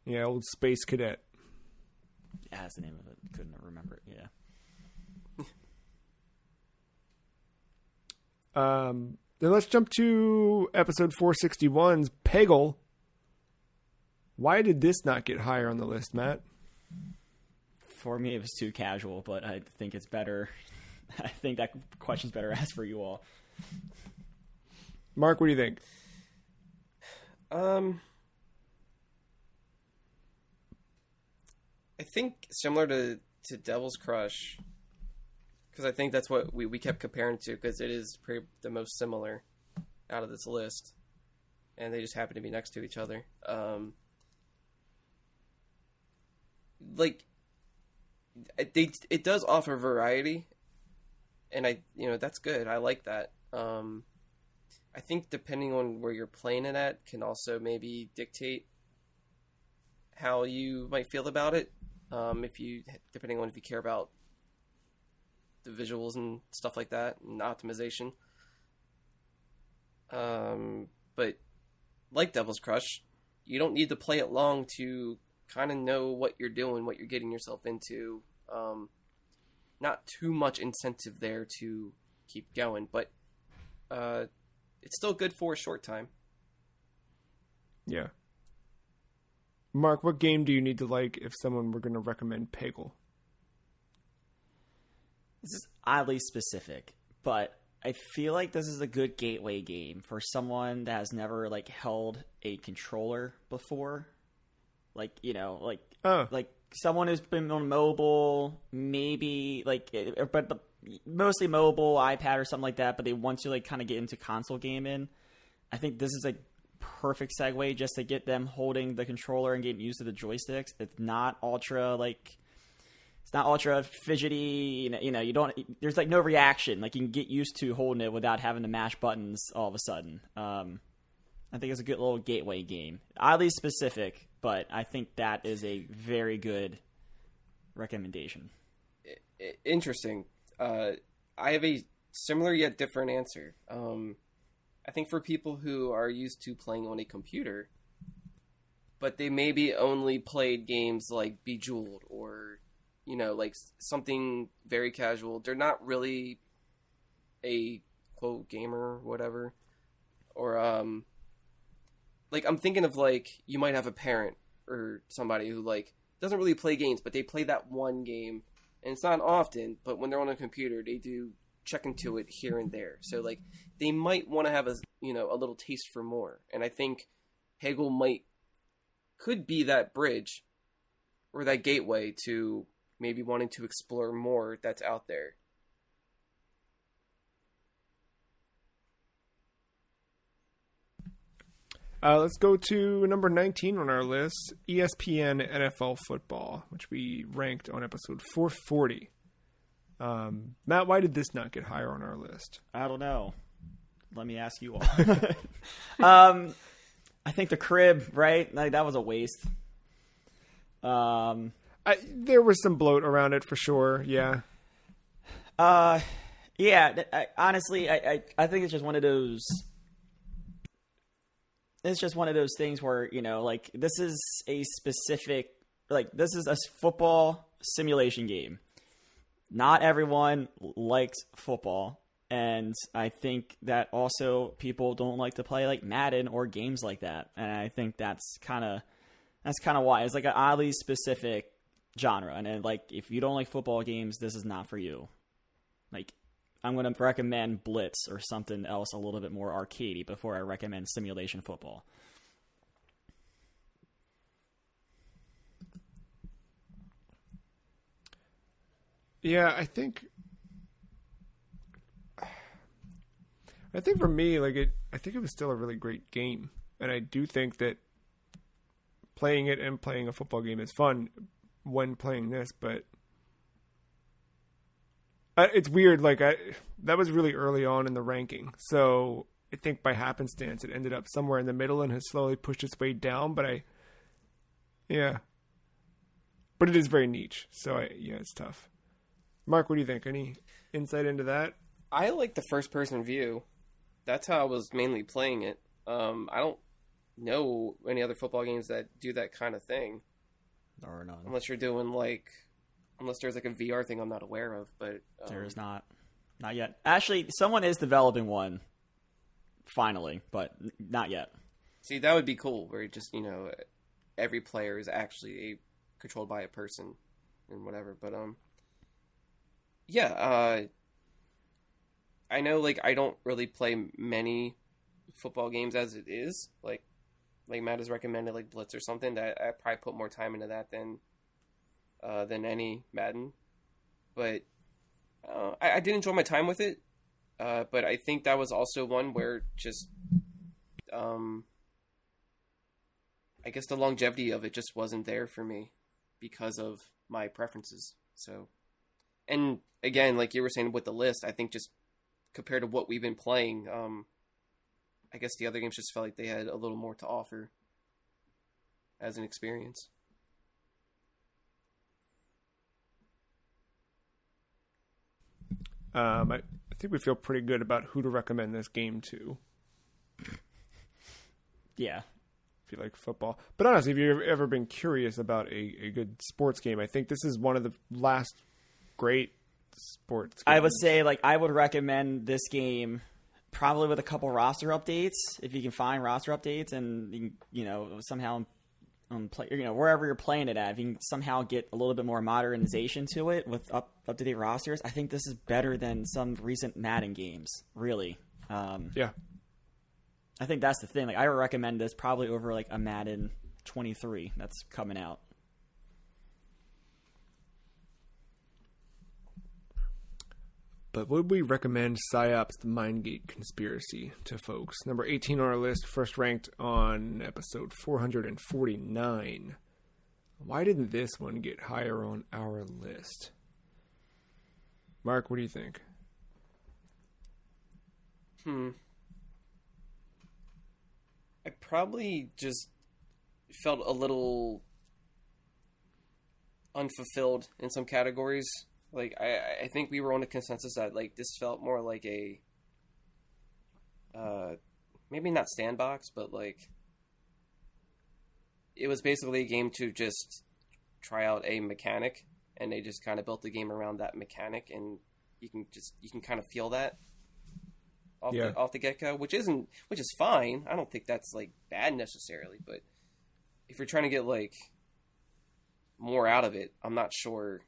Yeah, old Space Cadet. Yeah, that's the name of it. Couldn't remember it. Yeah. Then let's jump to episode 461's Peggle. Why did this not get higher on the list, Matt? For me, it was too casual, but I think it's better. I think that question's better asked for you all. Mark, what do you think? I think similar to Devil's Crush, because I think that's what we kept comparing to, because it is the most similar out of this list, and they just happen to be next to each other. It does offer variety, and that's good. I like that. I think depending on where you're playing it at can also maybe dictate how you might feel about it. Depending on if you care about the visuals and stuff like that and optimization. But like Devil's Crush, you don't need to play it long to kind of know what you're doing, what you're getting yourself into. Not too much incentive there to keep going, but it's still good for a short time. Yeah. Mark, what game do you need to like if someone were going to recommend Peggle? This is oddly specific, but I feel like this is a good gateway game for someone that has never held a controller before. Like someone who's been on mobile, maybe but mostly mobile, iPad or something like that, but they want to kind of get into console gaming. I think this is a perfect segue just to get them holding the controller and getting used to the joysticks. It's not ultra fidgety. You don't. There's no reaction. You can get used to holding it without having to mash buttons all of a sudden. I think it's a good little gateway game. Oddly specific, but I think that is a very good recommendation. Interesting. I have a similar yet different answer. I think for people who are used to playing on a computer, but they maybe only played games like Bejeweled or, something very casual. They're not really a, quote, gamer or whatever. Or, I'm thinking of, you might have a parent or somebody who, doesn't really play games, but they play that one game. And it's not often, but when they're on a computer, they do check into it here and there. So, they might want to have a little taste for more. And I think Peggle could be that bridge or that gateway to maybe wanting to explore more that's out there. Let's go to number 19 on our list, ESPN NFL Football, which we ranked on episode 440. Matt, why did this not get higher on our list? I don't know. Let me ask you all. I think the crib, right? That was a waste. There was some bloat around it for sure. Yeah. Yeah. Honestly, I think it's just one of those. It's just one of those things where this is a specific this is a football simulation game. Not everyone likes football. And I think that also people don't like to play Madden or games like that. And I think that's kind of why. It's an oddly specific genre. And if you don't like football games, this is not for you. I'm going to recommend Blitz or something else a little bit more arcadey before I recommend simulation football. Yeah, I think for me, I think it was still a really great game, and I do think that playing it and playing a football game is fun when playing this, but it's weird. That was really early on in the ranking, so I think by happenstance it ended up somewhere in the middle and has slowly pushed its way down. But but it is very niche, so it's tough. Mark, what do you think? Any insight into that? I like the first-person view. That's how I was mainly playing it. I don't know any other football games that do that kind of thing. Or none. Unless you're doing unless there's a VR thing I'm not aware of, but there is not yet. Actually, someone is developing one finally, but not yet. See, that would be cool, where just every player is actually controlled by a person and whatever. But I know I don't really play many football games as it is. Like Matt has recommended Blitz or something, that I probably put more time into that than any Madden. But I did enjoy my time with it. But I think that was also one where just I guess the longevity of it just wasn't there for me because of my preferences. So, and again, like you were saying with the list, I think just compared to what we've been playing, I guess the other games just felt like they had a little more to offer as an experience. I think we feel pretty good about who to recommend this game to. Yeah. If you like football. But honestly, if you've ever been curious about a good sports game, I think this is one of the last great sports games. I would say, I would recommend this game probably with a couple roster updates, if you can find roster updates, and somehow play, wherever you're playing it at, if you can somehow get a little bit more modernization to it with up to date rosters. I think this is better than some recent Madden games. Really. Yeah. I think that's the thing. I would recommend this probably over a Madden 23 that's coming out. But would we recommend PsyOps The Mindgate Conspiracy to folks? Number 18 on our list, first ranked on episode 449. Why didn't this one get higher on our list? Mark, what do you think? I probably just felt a little unfulfilled in some categories. I think we were on a consensus that this felt more like a maybe not sandbox, but it was basically a game to just try out a mechanic, and they just kind of built the game around that mechanic, and you can kind of feel that off the get-go, which is fine. I don't think that's bad necessarily, but if you're trying to get more out of it, I'm not sure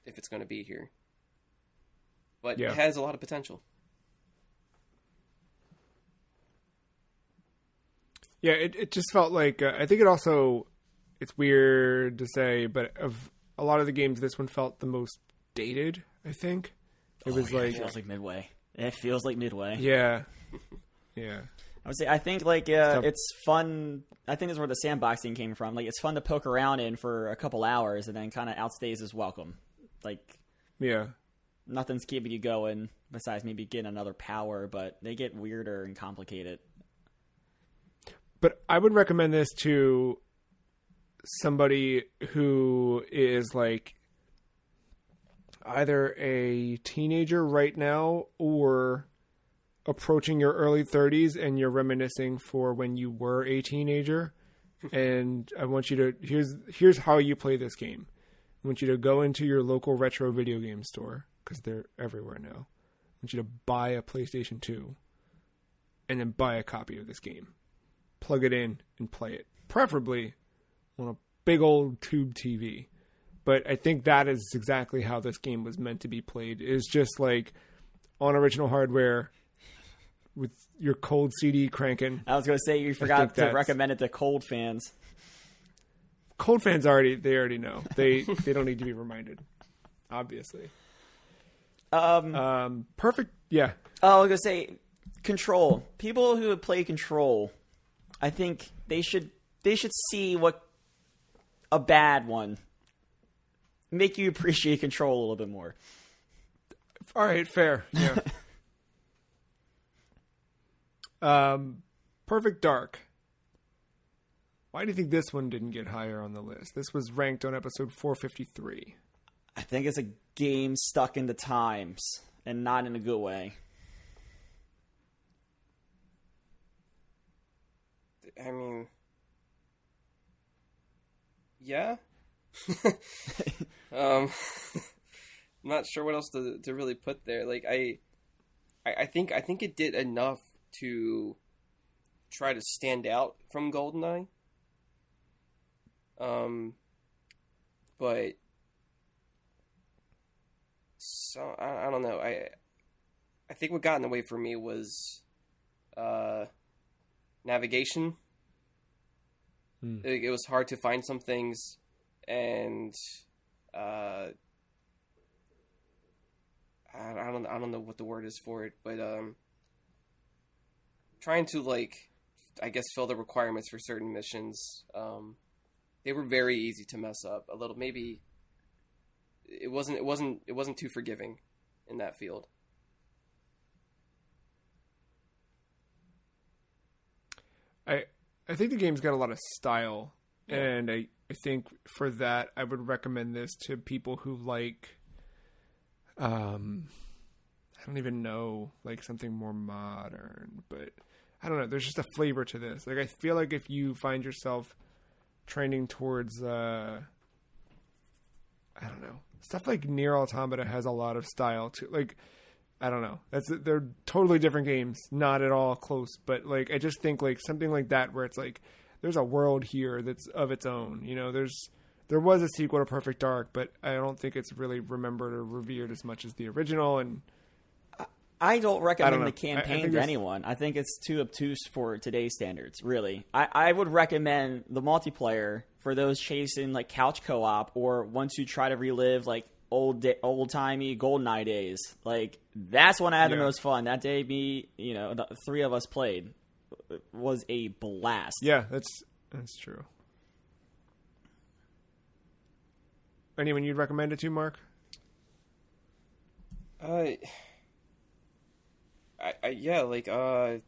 if it's going to be here. But it has a lot of potential. Yeah, it just felt like I think it also, it's weird to say, but of a lot of the games, this one felt the most dated. I think it was it feels like Midway. It feels like Midway. Yeah, yeah. I would say I think it's fun. I think this is where the sandboxing came from. It's fun to poke around in for a couple hours and then kind of outstays its welcome. Nothing's keeping you going besides maybe getting another power, but they get weirder and complicated. But I would recommend this to somebody who is either a teenager right now or approaching your early 30s and you're reminiscing for when you were a teenager. And I want you to, here's how you play this game. I want you to go into your local retro video game store, because they're everywhere now. I want you to buy a PlayStation 2 and then buy a copy of this game. Plug it in and play it. Preferably on a big old tube TV. But I think that is exactly how this game was meant to be played. It's just on original hardware with your cold CD cranking. I was going to say you forgot to recommend it to cold fans. Cold fans already know. They don't need to be reminded. obviously. Oh, Perfect. Yeah. I was gonna say, Control. People who have played Control, I think they should see what a bad one make you appreciate Control a little bit more. All right, fair. Yeah. Perfect Dark. Why do you think this one didn't get higher on the list? This was ranked on episode 453. I think it's a game stuck in the times, and not in a good way. I mean, yeah. I'm not sure what else to really put there. Like I think it did enough to try to stand out from GoldenEye. But so I don't know. I think what got in the way for me was navigation. It was hard to find some things, and I don't know what the word is for it, but trying to, like, I guess, fill the requirements for certain missions, they were very easy to mess up a little. Maybe it wasn't too forgiving in that field. I think the game's got a lot of style, and I think for that I would recommend this to people who like I don't even know, like something more modern, but I don't know, there's just a flavor to this. Like I feel like if you find yourself trending towards I don't know, stuff like Nier Automata has a lot of style too. Like I don't know. They're totally different games, not at all close. But like, I just think like something like that, where it's like there's a world here that's of its own. You know, there was a sequel to Perfect Dark, but I don't think it's really remembered or revered as much as the original. And I don't recommend the I campaign think to anyone. I think it's too obtuse for today's standards. Really, I would recommend the multiplayer for those chasing like couch co-op, or once you try to relive like old-timey GoldenEye days. Like, that's when I had the most fun. That day, the three of us played. It was a blast. Yeah, that's true. Anyone you'd recommend it to, Mark? Yeah, like, I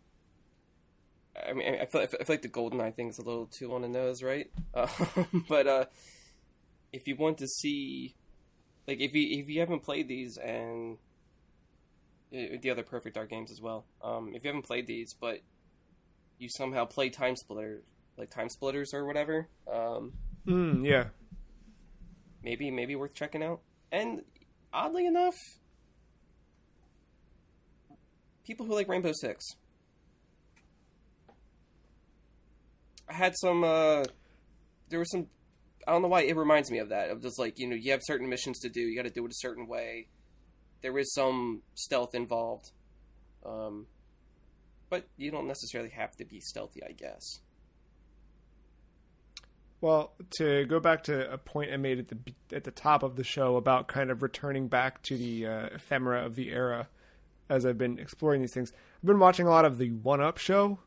mean, I feel like the GoldenEye thing's a little too on the nose, right? But if you want to see, like, if you haven't played these, and the other Perfect Dark games as well, if you haven't played these, but you somehow play Time Splitters or whatever, yeah, maybe worth checking out. And oddly enough, people who like Rainbow Six, I had some, there was some, I don't know why it reminds me of that. Of just like, you have certain missions to do. You got to do it a certain way. There is some stealth involved. But you don't necessarily have to be stealthy, I guess. Well, to go back to a point I made at the top of the show about kind of returning back to the ephemera of the era as I've been exploring these things, I've been watching a lot of the 1UP show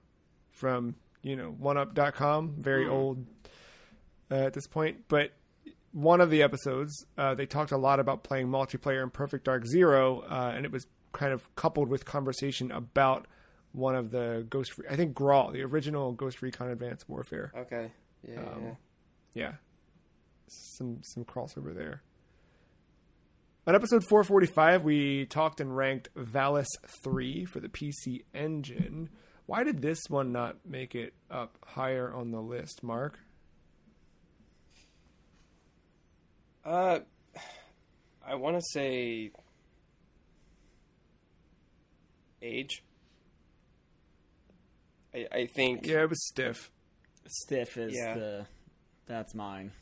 from, 1UP.com, very old at this point. But one of the episodes, they talked a lot about playing multiplayer in Perfect Dark Zero, and it was kind of coupled with conversation about one of the I think Grawl, the original Ghost Recon Advanced Warfare. Okay. Yeah. Some crossover there. On episode 445, we talked and ranked Valis 3 for the PC Engine. Why did this one not make it up higher on the list, Mark? I want to say age. I think... Yeah, it was stiff. Stiff is that's mine.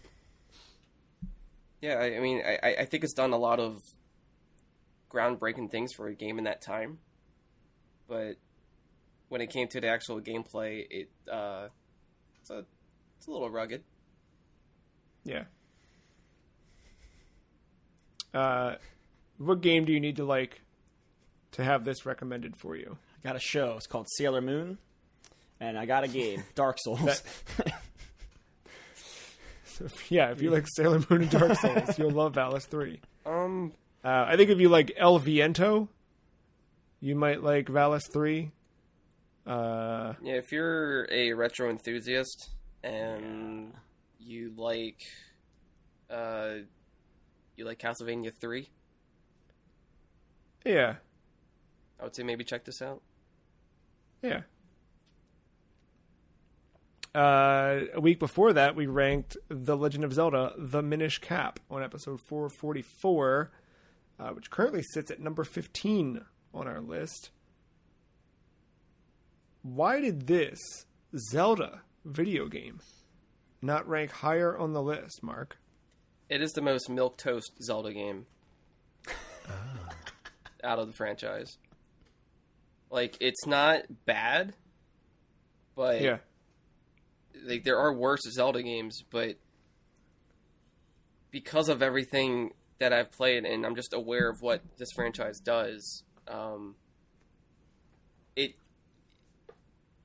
Yeah, I mean, I think it's done a lot of groundbreaking things for a game in that time. But when it came to the actual gameplay, it's a little rugged. Yeah. What game do you need to like to have this recommended for you? I got a show. It's called Sailor Moon, and I got a game, Dark Souls. Yeah, if you like Sailor Moon and Dark Souls, you'll love Valis 3. I think if you like El Viento, you might like Valis 3. Yeah, if you're a retro enthusiast and you like Castlevania 3, Yeah. I would say maybe check this out. Yeah. A week before that, we ranked The Legend of Zelda: The Minish Cap on episode 444, which currently sits at number 15 on our list. Why did this Zelda video game not rank higher on the list, Mark? It is the most milquetoast Zelda game out of the franchise. Like, it's not bad, but Yeah. like there are worse Zelda games, but because of everything that I've played and I'm just aware of what this franchise does,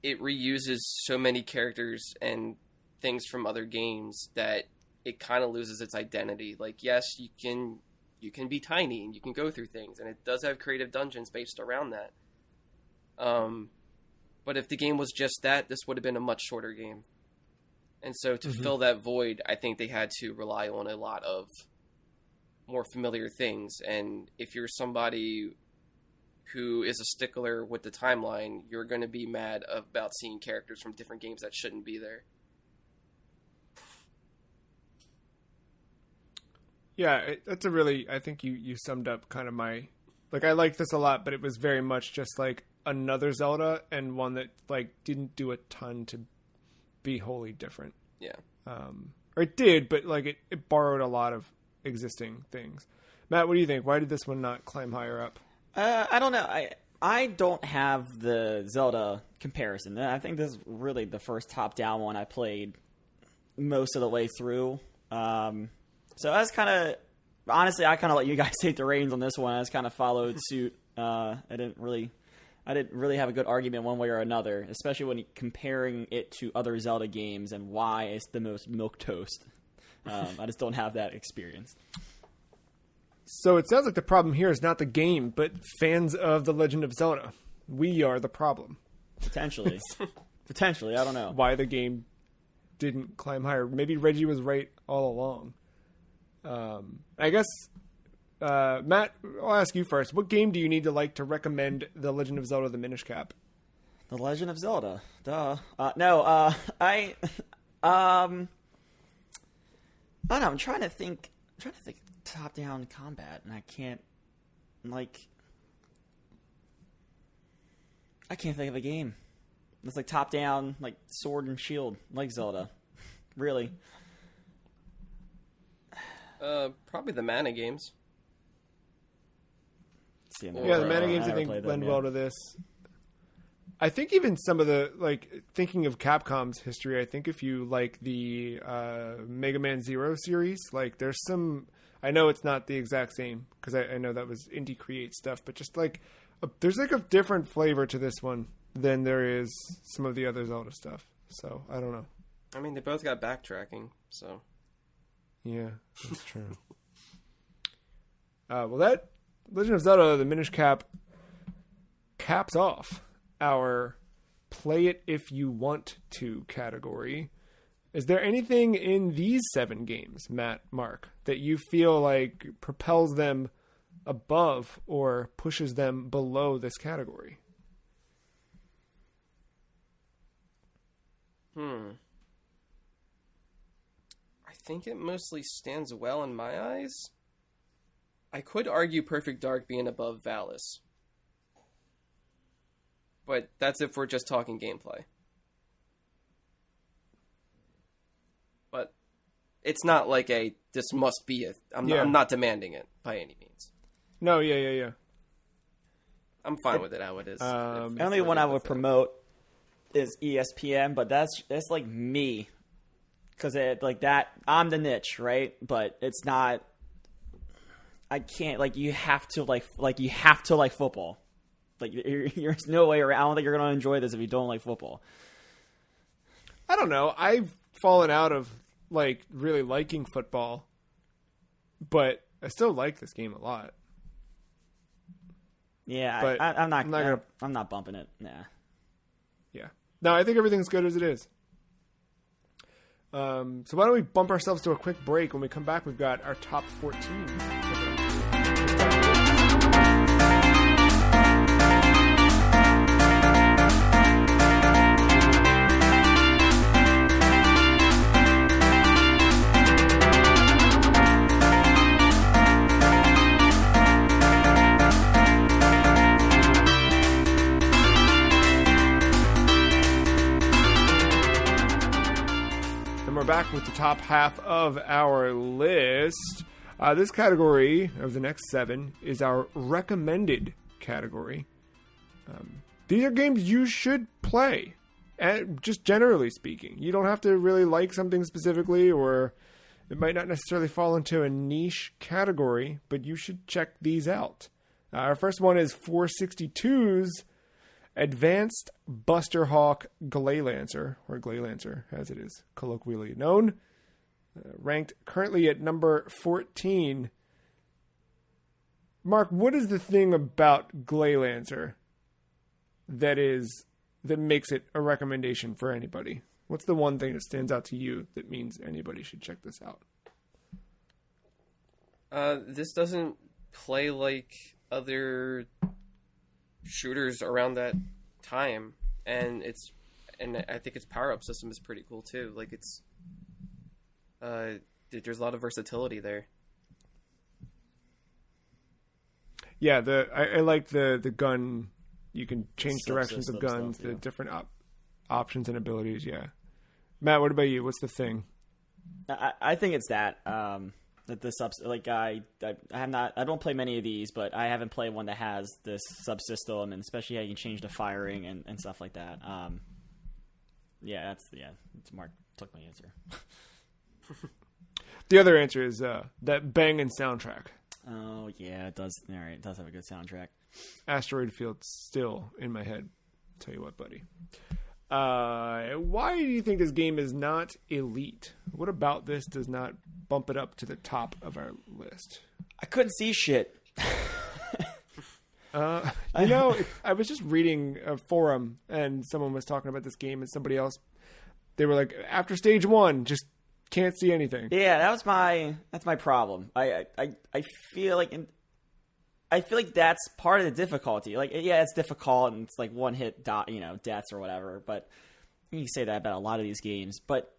it reuses so many characters and things from other games that it kind of loses its identity. Like, yes, you can be tiny and you can go through things, and it does have creative dungeons based around that. But if the game was just that, this would have been a much shorter game. And so to fill that void, I think they had to rely on a lot of more familiar things. And if you're somebody who is a stickler with the timeline, you're going to be mad about seeing characters from different games that shouldn't be there. Yeah, that's a really, I think you summed up kind of my, like, I like this a lot, but it was very much just like another Zelda, and one that like didn't do a ton to be wholly different. Yeah. Or it did, but like it borrowed a lot of existing things. Matt, what do you think? Why did this one not climb higher up? I don't know. I don't have the Zelda comparison. I think this is really the first top-down one I played most of the way through. So I was kind of, honestly, I kind of let you guys take the reins on this one. I just kind of followed suit. I didn't really have a good argument one way or another, especially when comparing it to other Zelda games and why it's the most milquetoast. I just don't have that experience. So it sounds like the problem here is not the game, but fans of The Legend of Zelda. We are the problem. Potentially. Potentially, I don't know. Why the game didn't climb higher. Maybe Reggie was right all along. I guess, Matt, I'll ask you first. What game do you need to like to recommend The Legend of Zelda: The Minish Cap? The Legend of Zelda. Duh. I don't know. I'm trying to think top-down combat, and I can't think of a game. It's like top-down, like sword and shield, like Zelda. Really. Probably the Mana games. The Mana games I think lend well to this. I think even some of the, like, thinking of Capcom's history, I think if you like the Mega Man Zero series, like there's some, I know it's not the exact same because I know that was Indie Create stuff, but just like there's like a different flavor to this one than there is some of the other Zelda stuff. So I don't know. I mean, they both got backtracking, so. Yeah, that's true. Well, that Legend of Zelda: The Minish Cap caps off our Play It If You Want To category. Is there anything in these 7 games, Matt, Mark, that you feel like propels them above or pushes them below this category? I think it mostly stands well in my eyes. I could argue Perfect Dark being above Valis. But that's if we're just talking gameplay. But it's not like this must be it. I'm not demanding it by any means. No, yeah. I'm fine with it how it is. The only one I would promote is ESPN, but that's like me. Because like that, I'm the niche, right? But it's not. I can't like you have to like football. Like there's no way around. I don't think you're gonna enjoy this if you don't like football. I don't know. I've fallen out of like really liking football, but I still like this game a lot. Yeah, But I'm not. I'm not gonna- I'm not bumping it. Nah. Yeah. No, I think everything's good as it is. So why don't we bump ourselves to a quick break? When we come back, we've got our top 14. We're back with the top half of our list. This category of the next 7 is our recommended category. These are games you should play, and just generally speaking. You don't have to really like something specifically, or it might not necessarily fall into a niche category, but you should check these out. Our first one is 462's Advanced Buster Hawk Gleylancer, or Gleylancer as it is colloquially known, ranked currently at number 14. Mark, what is the thing about Gleylancer that makes it a recommendation for anybody? What's the one thing that stands out to you that means anybody should check this out? This doesn't play like other shooters around that time, and I think its power-up system is pretty cool too. Like there's a lot of versatility there. Yeah, I like the gun. You can change directions of guns, stuff, yeah. The different options and abilities. Yeah, Matt, what about you? What's the thing? I think it's that that this like I don't play many of these, but I haven't played one that has this subsystem, and especially how you can change the firing and stuff like that. That's Mark took my answer. The other answer is that banging soundtrack. Oh yeah, it does. All right, it does have a good soundtrack. Asteroid Field's still in my head. Tell you what, buddy. Why do you think this game is not elite? What about this does not bump it up to the top of our list? I couldn't see shit. I was just reading a forum and someone was talking about this game, and somebody else, they were like, after stage 1, just can't see anything. Yeah, that's my problem. I feel like that's part of the difficulty. Like, yeah, it's difficult and it's like one hit deaths or whatever. But you can say that about a lot of these games. But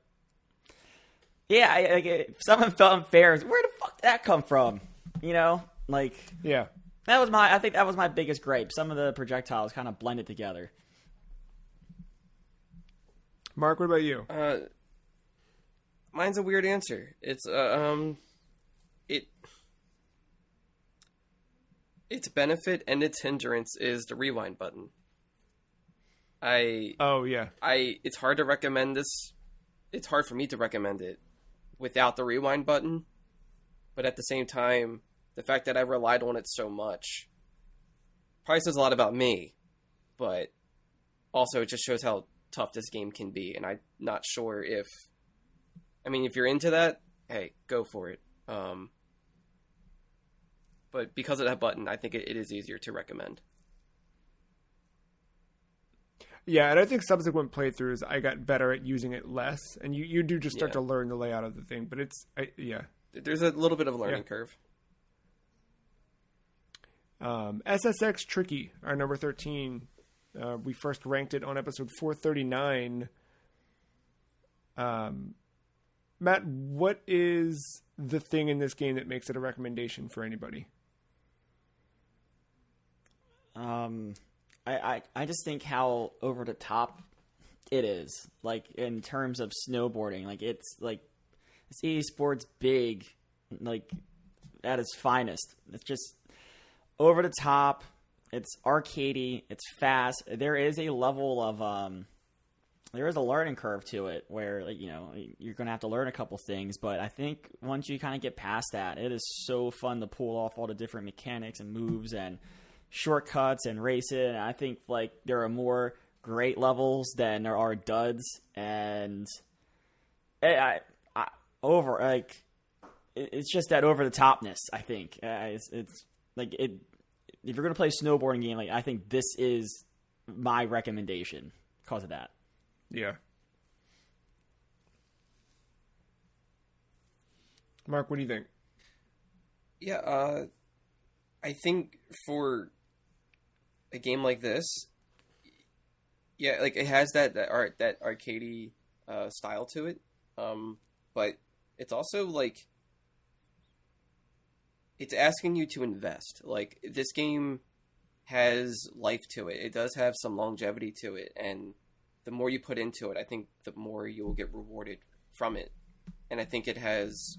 yeah, if someone felt unfair, where the fuck did that come from? Yeah. I think that was my biggest gripe. Some of the projectiles kind of blended together. Mark, what about you? Mine's a weird answer. It's its benefit and its hindrance is the rewind button. It's hard to recommend this. It's hard for me to recommend it without the rewind button. But at the same time, the fact that I relied on it so much probably says a lot about me. But also it just shows how tough this game can be. And I'm not sure if you're into that, hey, go for it. But because of that button, I think it is easier to recommend. Yeah, and I think subsequent playthroughs, I got better at using it less. And you do just start to learn the layout of the thing. But there's a little bit of a learning curve. SSX Tricky, our number 13. We first ranked it on episode 439. Matt, what is the thing in this game that makes it a recommendation for anybody? I just think how over the top it is, like in terms of snowboarding. Like it's esports big, like at its finest. It's just over the top. It's arcadey. It's fast. There is a level of there is a learning curve to it where, like, you know, you're going to have to learn a couple things. But I think once you kind of get past that, it is so fun to pull off all the different mechanics and moves and shortcuts and race it. And I think, like, there are more great levels than there are duds. And it's just that over the topness, I think. It's like it. If you're going to play a snowboarding game, like, I think this is my recommendation because of that. Yeah. Mark, what do you think? Yeah, I think for a game like this, yeah, like it has that arcadey style to it, but it's also like it's asking you to invest. Like, this game has life to it. It does have some longevity to it, and the more you put into it, I think the more you will get rewarded from it. And I think it has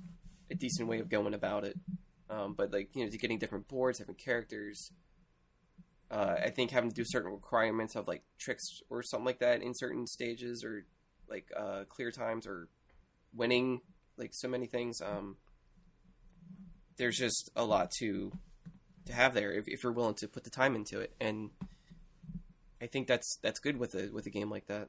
a decent way of going about it. But, like, you know, getting different boards, different characters. I think having to do certain requirements of, like, tricks or something like that in certain stages, or like clear times, or winning, like, so many things. There's just a lot to have there if you're willing to put the time into it, and I think that's good with a game like that.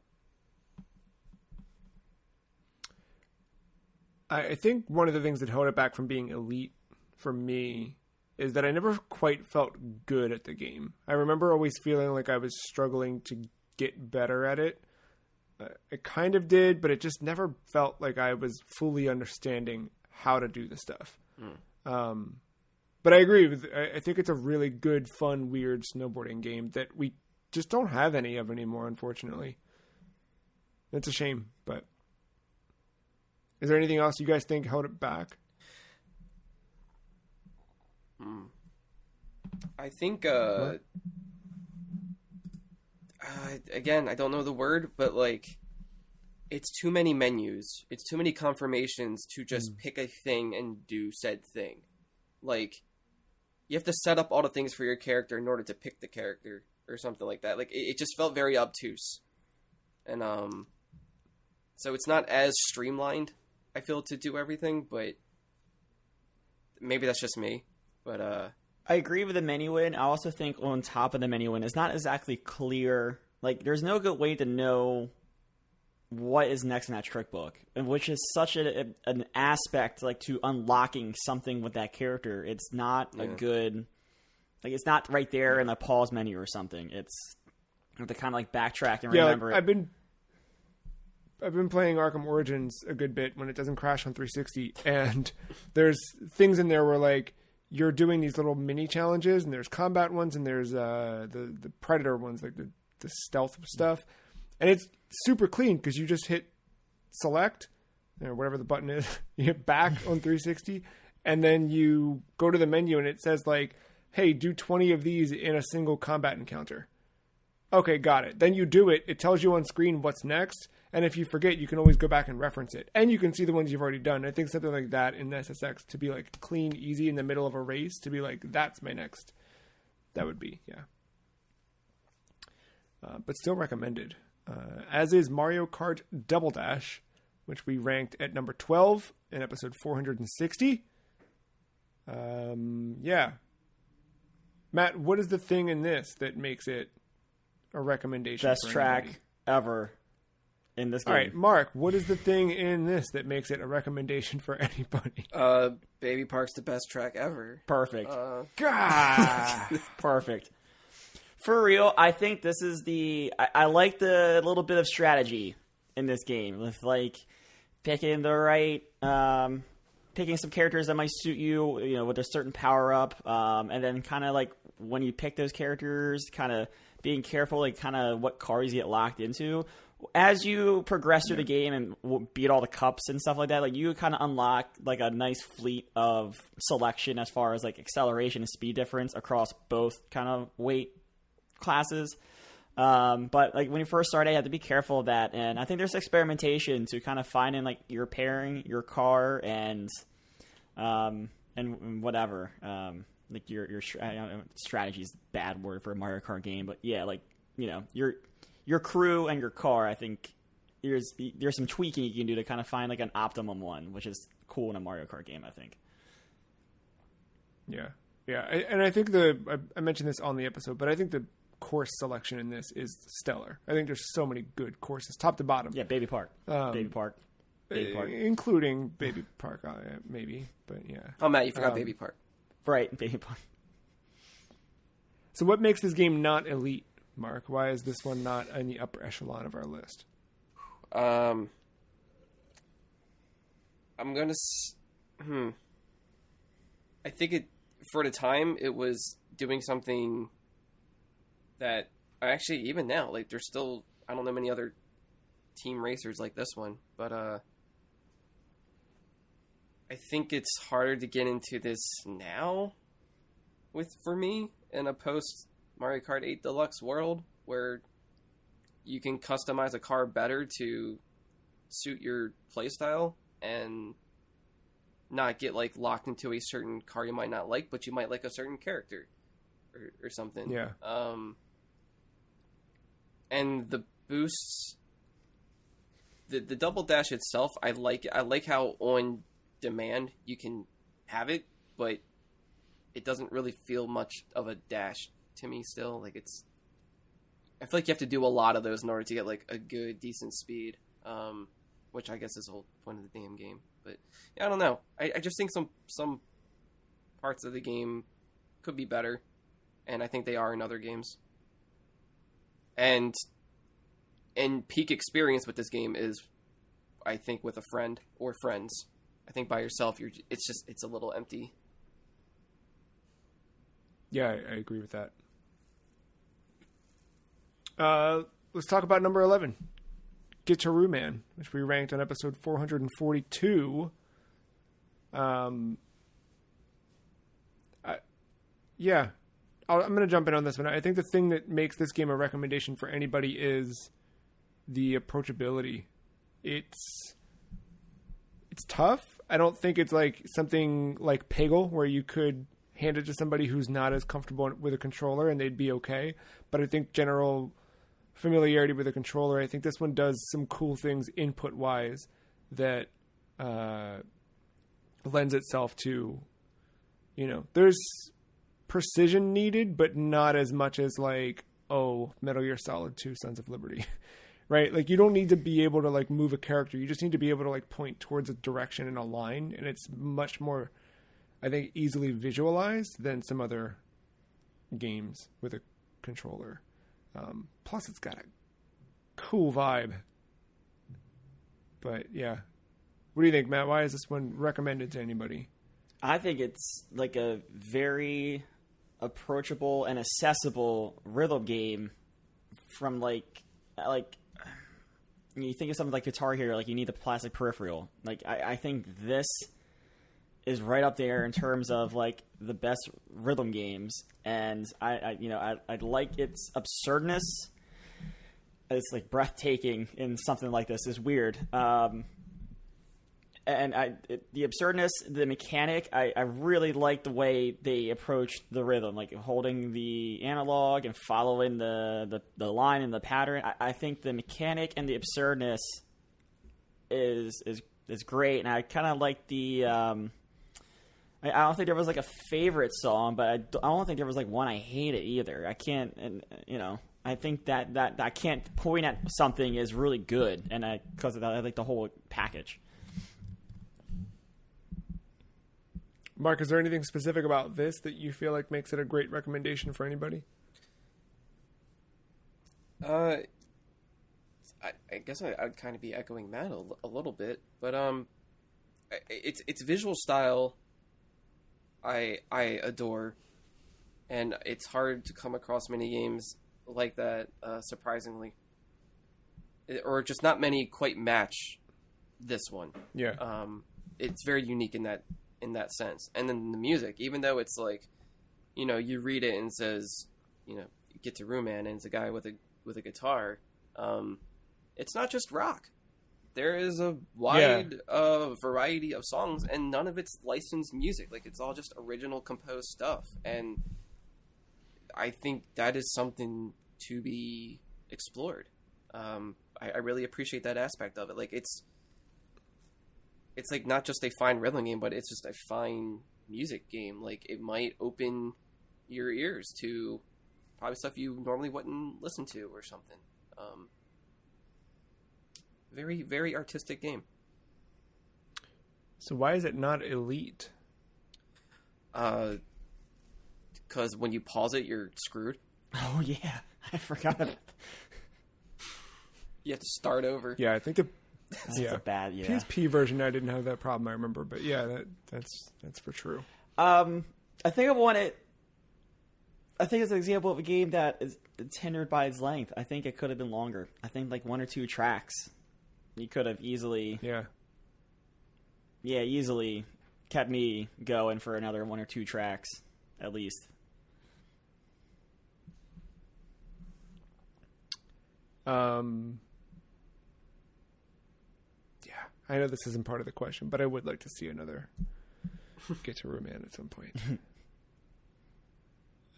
I think one of the things that held it back from being elite for me is that I never quite felt good at the game. I remember always feeling like I was struggling to get better at it. I kind of did, but it just never felt like I was fully understanding how to do the stuff. But I agree with. I think it's a really good, fun, weird snowboarding game that we just don't have any of anymore, unfortunately. It's a shame, but is there anything else you guys think held it back? I think again, I don't know the word, but, like, it's too many menus. It's too many confirmations to just pick a thing and do said thing. Like, you have to set up all the things for your character in order to pick the character or something like that. Like, it just felt very obtuse. And, so it's not as streamlined, I feel, to do everything, but maybe that's just me. But, I agree with the menu in. I also think on top of the menu in, it's not exactly clear. Like, there's no good way to know what is next in that trick book, which is such an aspect, like, to unlocking something with that character. It's not a good, like, it's not right there in the pause menu or something. It's you have to kind of, like, backtrack and remember it. I've been playing Arkham Origins a good bit when it doesn't crash on 360, and there's things in there where, like, you're doing these little mini challenges, and there's combat ones, and there's the Predator ones, like the stealth stuff. And it's super clean because you just hit select, or whatever the button is, you hit back on 360, and then you go to the menu and it says, like, hey, do 20 of these in a single combat encounter. Okay, got it. Then you do it. It tells you on screen what's next. And if you forget, you can always go back and reference it. And you can see the ones you've already done. I think something like that in SSX to be, like, clean, easy in the middle of a race, to be like, that's my next. That would be, yeah. But still recommended. As is Mario Kart Double Dash, which we ranked at number 12 in episode 460. Yeah. Matt, what is the thing in this that makes it a recommendation? Best track ever in this game. All right, Mark, what is the thing in this that makes it a recommendation for anybody? Baby Park's the best track ever. Perfect. God! Perfect. For real, I think this is I like the little bit of strategy in this game with, like, picking the right, picking some characters that might suit you, you know, with a certain power up, and then kind of, like, when you pick those characters, kind of being careful, like, kind of what cars you get locked into. As you progress through the game and beat all the cups and stuff like that, like, you kind of unlock, like, a nice fleet of selection as far as, like, acceleration and speed difference across both kind of weight classes. But, like, when you first start, you have to be careful of that. And I think there's experimentation to kind of finding, like, your pairing, your car, and whatever. Like, your strategy is a bad word for a Mario Kart game, but yeah, like, you know, your crew and your car, I think, there's some tweaking you can do to kind of find like an optimum one, which is cool in a Mario Kart game, I think. Yeah. And I think I mentioned this on the episode, but I think the course selection in this is stellar. I think there's so many good courses, top to bottom. Yeah, Baby Park. Baby Park. Including Baby Park, maybe, but yeah. Oh, Matt, you forgot Baby Park. Right, Baby Park. So what makes this game not elite, Mark? Why is this one not in the upper echelon of our list? I'm gonna. I think for the time it was doing something that actually even now, like, there's still, I don't know many other team racers like this one, but I think it's harder to get into this now for me in a post Mario Kart 8 Deluxe world where you can customize a car better to suit your playstyle and not get like locked into a certain car you might not like, but you might like a certain character or something. Yeah. And the boosts, the double dash itself, I like how on demand you can have it, but it doesn't really feel much of a dash to me still. Like, I feel like you have to do a lot of those in order to get like a good, decent speed, which I guess is the whole point of the damn game. But yeah, I don't know. I just think some parts of the game could be better, and I think they are in other games. And peak experience with this game is, I think, with a friend or friends. I think by yourself, it's a little empty. Yeah, I agree with that. Let's talk about number 11, Gitaroo Man, which we ranked on episode 442. I'm going to jump in on this one. I think the thing that makes this game a recommendation for anybody is the approachability. It's tough. I don't think it's like something like Peggle where you could hand it to somebody who's not as comfortable with a controller and they'd be okay. But I think general familiarity with a controller, I think this one does some cool things input-wise that lends itself to, there's precision needed, but not as much as like, Metal Gear Solid 2 Sons of Liberty. Right? Like, you don't need to be able to like move a character. You just need to be able to like point towards a direction in a line, and it's much more, I think, easily visualized than some other games with a controller. Plus, it's got a cool vibe. But yeah, what do you think, Matt? Why is this one recommended to anybody? I think it's like a very approachable and accessible rhythm game. From like you think of something like Guitar Hero, like you need the plastic peripheral. Like I think this is right up there in terms of like the best rhythm games, and I like its absurdness. It's like breathtaking in something like this is weird. The absurdness, the mechanic, I really like the way they approach the rhythm, like holding the analog and following the line and the pattern. I think the mechanic and the absurdness is great, and I kind of like the. I don't think there was like a favorite song, but I don't think there was like one I hated either. I can't, I think that I can't point at something is really good, and because of that, I like the whole package. Mark, is there anything specific about this that you feel like makes it a great recommendation for anybody? I guess I'd kind of be echoing Matt a little bit, but its visual style I adore, and it's hard to come across many games like that, surprisingly, or just not many quite match this one. Yeah, it's very unique in that sense. And then the music, even though it's like, you read it and it says, Gitaroo Man, and it's a guy with a guitar. It's not just rock. There is a wide variety of songs, and none of it's licensed music. Like, it's all just original composed stuff. And I think that is something to be explored. I really appreciate that aspect of it. Like it's like not just a fine rhythm game, but it's just a fine music game. Like it might open your ears to probably stuff you normally wouldn't listen to or something. Very, very artistic game. So why is it not Elite? Because when you pause it, you're screwed. Oh yeah, I forgot about that. You have to start over. Yeah, I think the That's a bad, yeah. PSP version, I didn't have that problem, I remember. But yeah, that's for true. I think I think it's an example of a game that is it's hindered by its length. I think it could have been longer. I think like 1 or 2 tracks. You could have easily kept me going for another 1 or 2 tracks, at least. Yeah, I know this isn't part of the question, but I would like to see another Guitar Man at some point.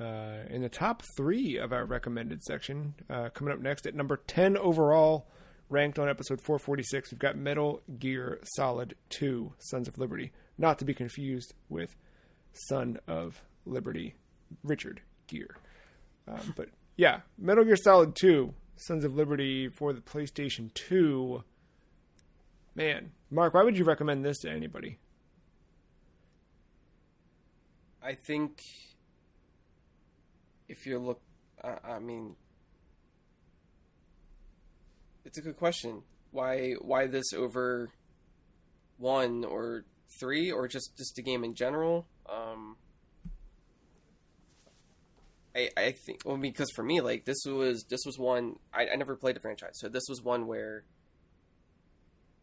In the top 3 of our recommended section, coming up next at number 10 overall, ranked on episode 446, we've got Metal Gear Solid 2, Sons of Liberty. Not to be confused with Son of Liberty, Richard Gere. But yeah, Metal Gear Solid 2, Sons of Liberty for the PlayStation 2. Man, Mark, why would you recommend this to anybody? I think if you look, I mean, it's a good question. Why this over 1 or 3 or just the game in general? I think, well, because for me, like this was one I never played the franchise, so this was one where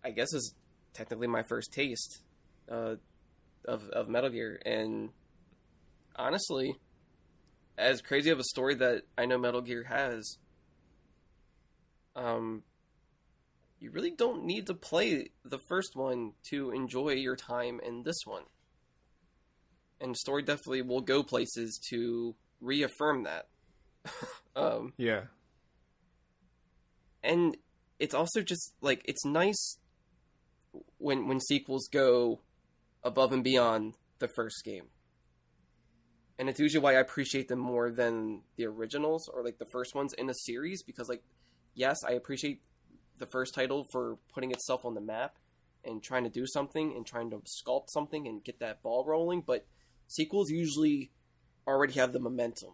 I guess is technically my first taste of Metal Gear, and honestly, as crazy of a story that I know Metal Gear has, you really don't need to play the first one to enjoy your time in this one. And the story definitely will go places to reaffirm that. Yeah. And it's also just, like, it's nice when sequels go above and beyond the first game. And it's usually why I appreciate them more than the originals or, like, the first ones in a series. Because, like, yes, I appreciate the first title for putting itself on the map and trying to do something and trying to sculpt something and get that ball rolling. But sequels usually already have the momentum.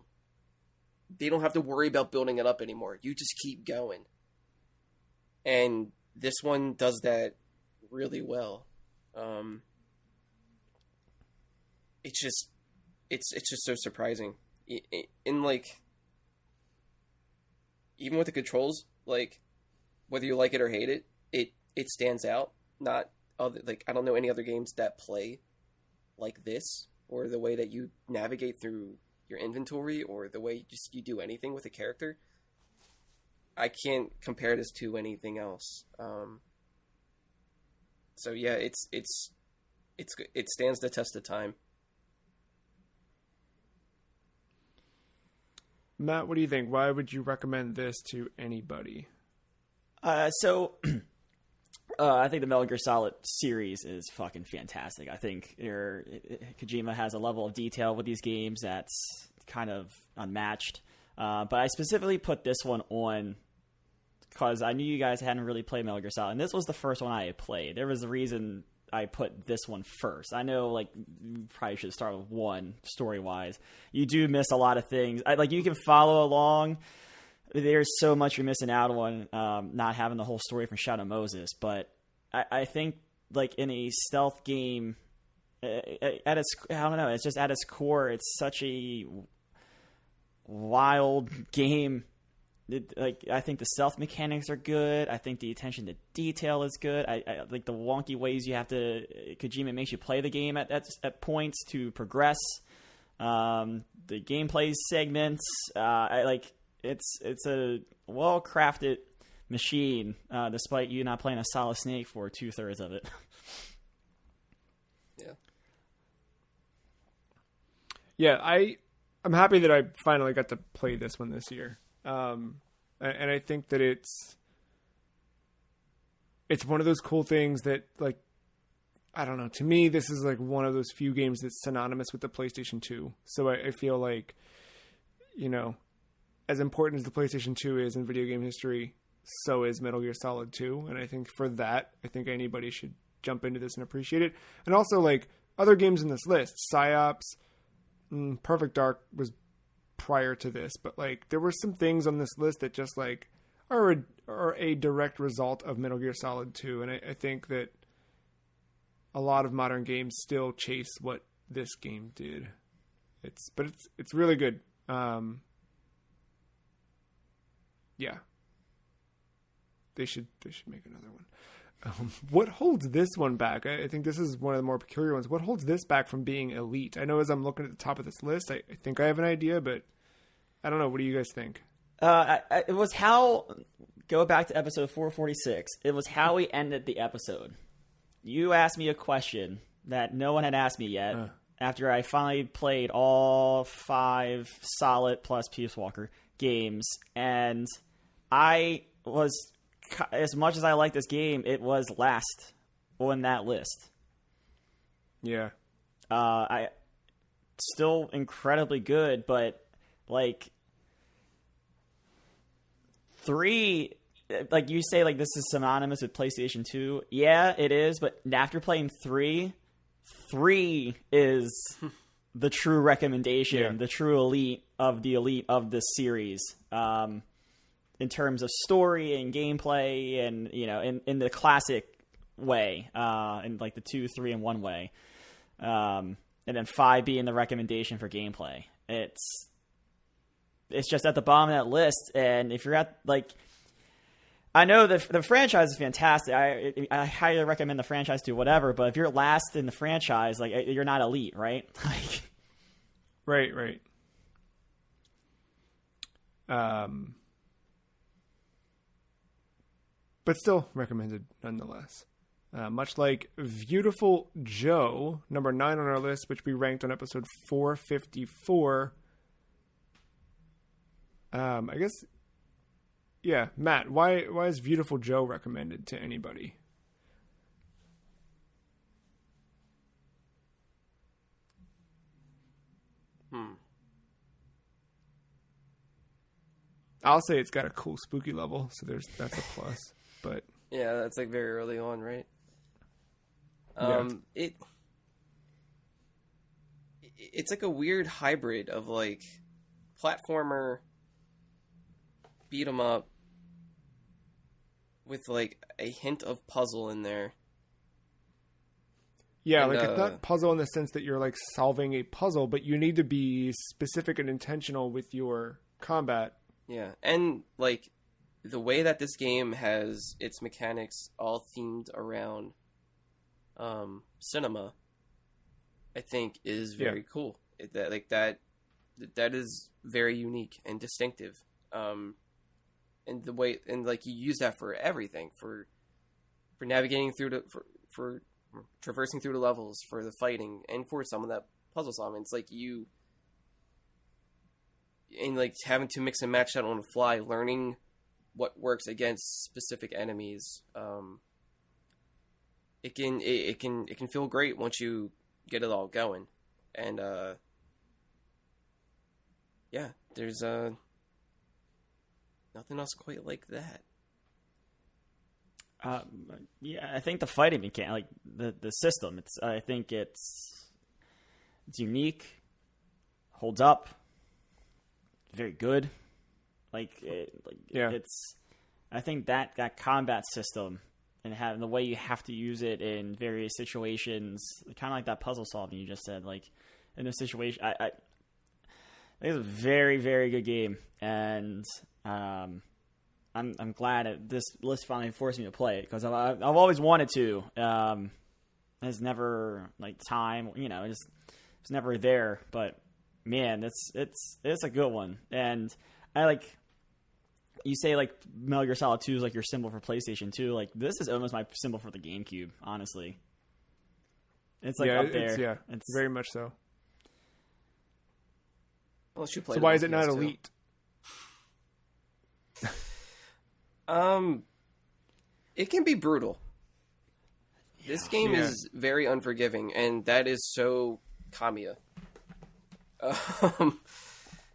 They don't have to worry about building it up anymore. You just keep going. And this one does that really well. It's just so surprising. In like, even with the controls, like, whether you like it or hate it, it stands out. Not other, like, I don't know any other games that play like this, or the way that you navigate through your inventory, or the way you do anything with a character. I can't compare this to anything else. So yeah, it stands the test of time. Matt, what do you think? Why would you recommend this to anybody? I think the Metal Gear Solid series is fucking fantastic. I think Kojima has a level of detail with these games that's kind of unmatched. But I specifically put this one on because I knew you guys hadn't really played Metal Gear Solid, and this was the first one I had played. There was a reason I put this one first. I know, like, you probably should start with 1 story-wise. You do miss a lot of things. You can follow along. There's so much you're missing out on not having the whole story from Shadow Moses. But I think, like, in a stealth game, at its, I don't know, it's just at its core, it's such a wild game. I think the stealth mechanics are good. I think the attention to detail is good. I like the wonky ways you have to. Kojima makes you play the game at points to progress. The gameplay segments. It's a well crafted machine. Despite you not playing a Solid Snake for 2/3 of it. Yeah. Yeah, I'm happy that I finally got to play this one this year. And I think that it's it's one of those cool things that, like, I don't know. To me, this is like one of those few games that's synonymous with the PlayStation 2. So I feel like, you know, as important as the PlayStation 2 is in video game history, so is Metal Gear Solid 2. And I think for that, I think anybody should jump into this and appreciate it. And also, like, other games in this list, PsyOps, Perfect Dark was prior to this, but, like, there were some things on this list that just, like, are a direct result of Metal Gear Solid 2. And I think that a lot of modern games still chase what this game did. It's really good. Yeah. They should make another one. What holds this one back? I think this is one of the more peculiar ones. What holds this back from being elite? I know as I'm looking at the top of this list, I think I have an idea, but I don't know. What do you guys think? It was how, go back to episode 446. It was how we ended the episode. You asked me a question that no one had asked me yet after I finally played all 5 Solid plus Peace Walker games. And I was, as much as I like this game, it was last on that list. Yeah. I still incredibly good, but like 3, like you say, like this is synonymous with PlayStation 2. Yeah, it is. But after playing 3 is the true recommendation, the true elite of this series. In terms of story and gameplay, and you know, in the classic way, in like the 2, 3, and 1 way, and then 5 being the recommendation for gameplay. It's just at the bottom of that list, and if you're at like. I know the franchise is fantastic. I highly recommend the franchise to whatever, but if you're last in the franchise, like you're not elite, right? Right. But still recommended nonetheless. Much like Beautiful Joe, number 9 on our list, which we ranked on episode 454. I guess. Yeah, Matt, why is Beautiful Joe recommended to anybody? I'll say it's got a cool spooky level, so that's a plus. But yeah, that's like very early on, right? It's like a weird hybrid of like platformer, beat 'em up, with like a hint of puzzle in there. Yeah, and, like it's not puzzle in the sense that you're like solving a puzzle, but you need to be specific and intentional with your combat. Yeah, and like the way that this game has its mechanics all themed around cinema, I think is very cool. That is very unique and distinctive. And the way, and like you use that for everything, for navigating through for traversing through the levels, for the fighting, and for some of that puzzle solving. It's like you, and like having to mix and match that on the fly, learning what works against specific enemies. It can feel great once you get it all going, and yeah, there's nothing else quite like that. Yeah, I think the fighting mechanic, like the system, I think it's unique, holds up, very good. It's. I think that combat system and having the way you have to use it in various situations, kind of like that puzzle solving you just said, like in a situation, I think it's a very, very good game, and I'm glad this list finally forced me to play it, because I've always wanted to. It's never like time, you know, it's never there. But man, it's a good one, and I like. You say like Metal Gear Solid 2 is like your symbol for PlayStation 2. Like this is almost my symbol for the GameCube. Honestly, it's like up there. It's very much so. Well, so why is it not elite? it can be brutal. This game Yeah. is very unforgiving, and that is so Kamiya.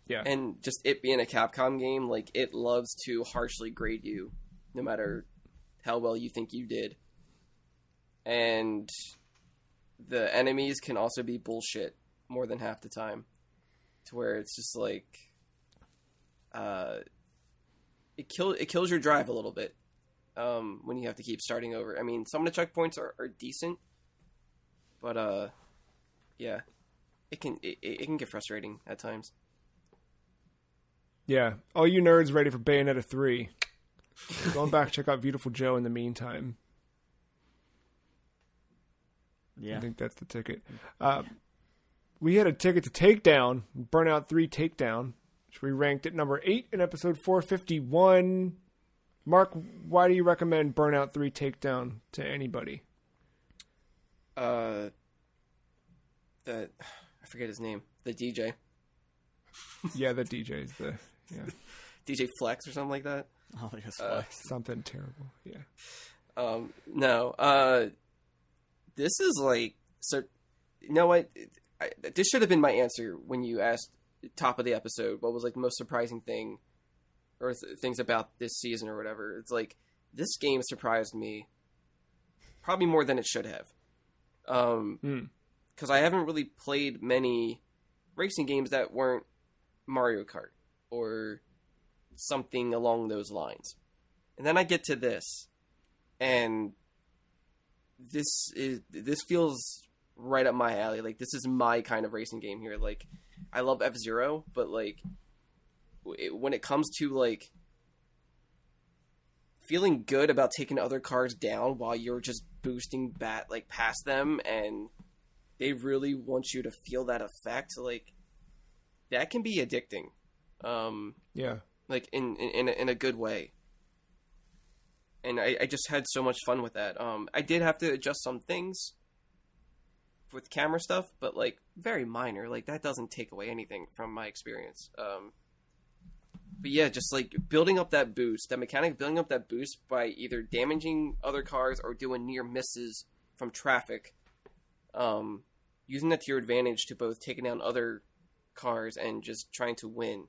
Yeah. And just it being a Capcom game, like, it loves to harshly grade you, no matter how well you think you did. And the enemies can also be bullshit more than half the time, to where it's just like, it kills your drive a little bit when you have to keep starting over. I mean, some of the checkpoints are decent, but yeah, it can get frustrating at times. Yeah. All you nerds ready for Bayonetta 3. Going back, check out Beautiful Joe in the meantime. Yeah. I think that's the ticket. We had a ticket to Takedown, Burnout 3 Takedown, which we ranked at number 8 in episode 451. Mark, why do you recommend Burnout 3 Takedown to anybody? I forget his name. The DJ. Yeah, the DJ's DJ Flex or something like that. Oh, I guess Flex. something terrible. Yeah. No. This is like, so, you know what? This should have been my answer when you asked top of the episode what was like the most surprising thing or things about this season or whatever. It's like, this game surprised me probably more than it should have. Because I haven't really played many racing games that weren't Mario Kart or something along those lines. And then I get to this, and this feels right up my alley. Like, this is my kind of racing game here. Like, I love F-Zero, but like, when it comes to like feeling good about taking other cars down while you're just boosting past them, and they really want you to feel that effect, like, that can be addicting. Yeah. Like in a good way. And I just had so much fun with that. I did have to adjust some things with camera stuff, but like very minor. Like, that doesn't take away anything from my experience. But yeah, just like building up that boost, that mechanic, building up that boost by either damaging other cars or doing near misses from traffic. Using that to your advantage to both taking down other cars and just trying to win.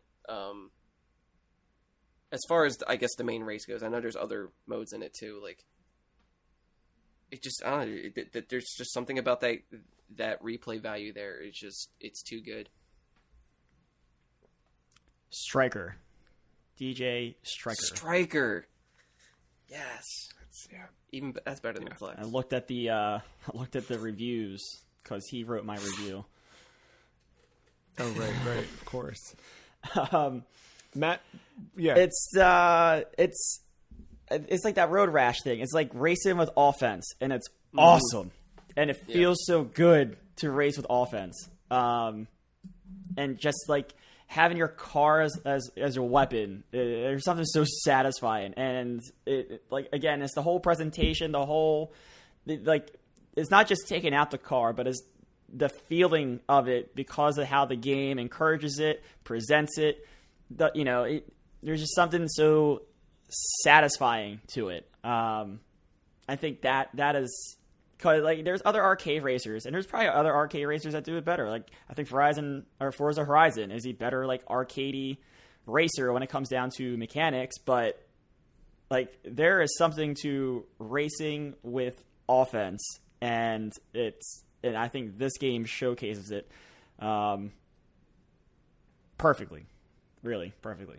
As far as, I guess, the main race goes, I know there's other modes in it too. Like, it just, I don't know, there's just something about that replay value there. It's too good. Striker. DJ Striker. Striker. Yes. Yeah. That's better than Flex. I looked at the reviews because he wrote my review. Oh, right, of course. Matt, yeah. It's like that road rash thing. It's like racing with offense, and it's awesome, and it feels so good to race with offense. And just like having your car as a weapon, there's something so satisfying. And it like, again, it's the whole presentation, it's not just taking out the car, but it's the feeling of it because of how the game encourages it, presents it. There's just something so satisfying to it. I think that is, cause like there's other arcade racers, and there's probably other arcade racers that do it better. Like, I think Forza Horizon is a better like arcadey racer when it comes down to mechanics, but like there is something to racing with offense, and I think this game showcases it perfectly. Really, perfectly.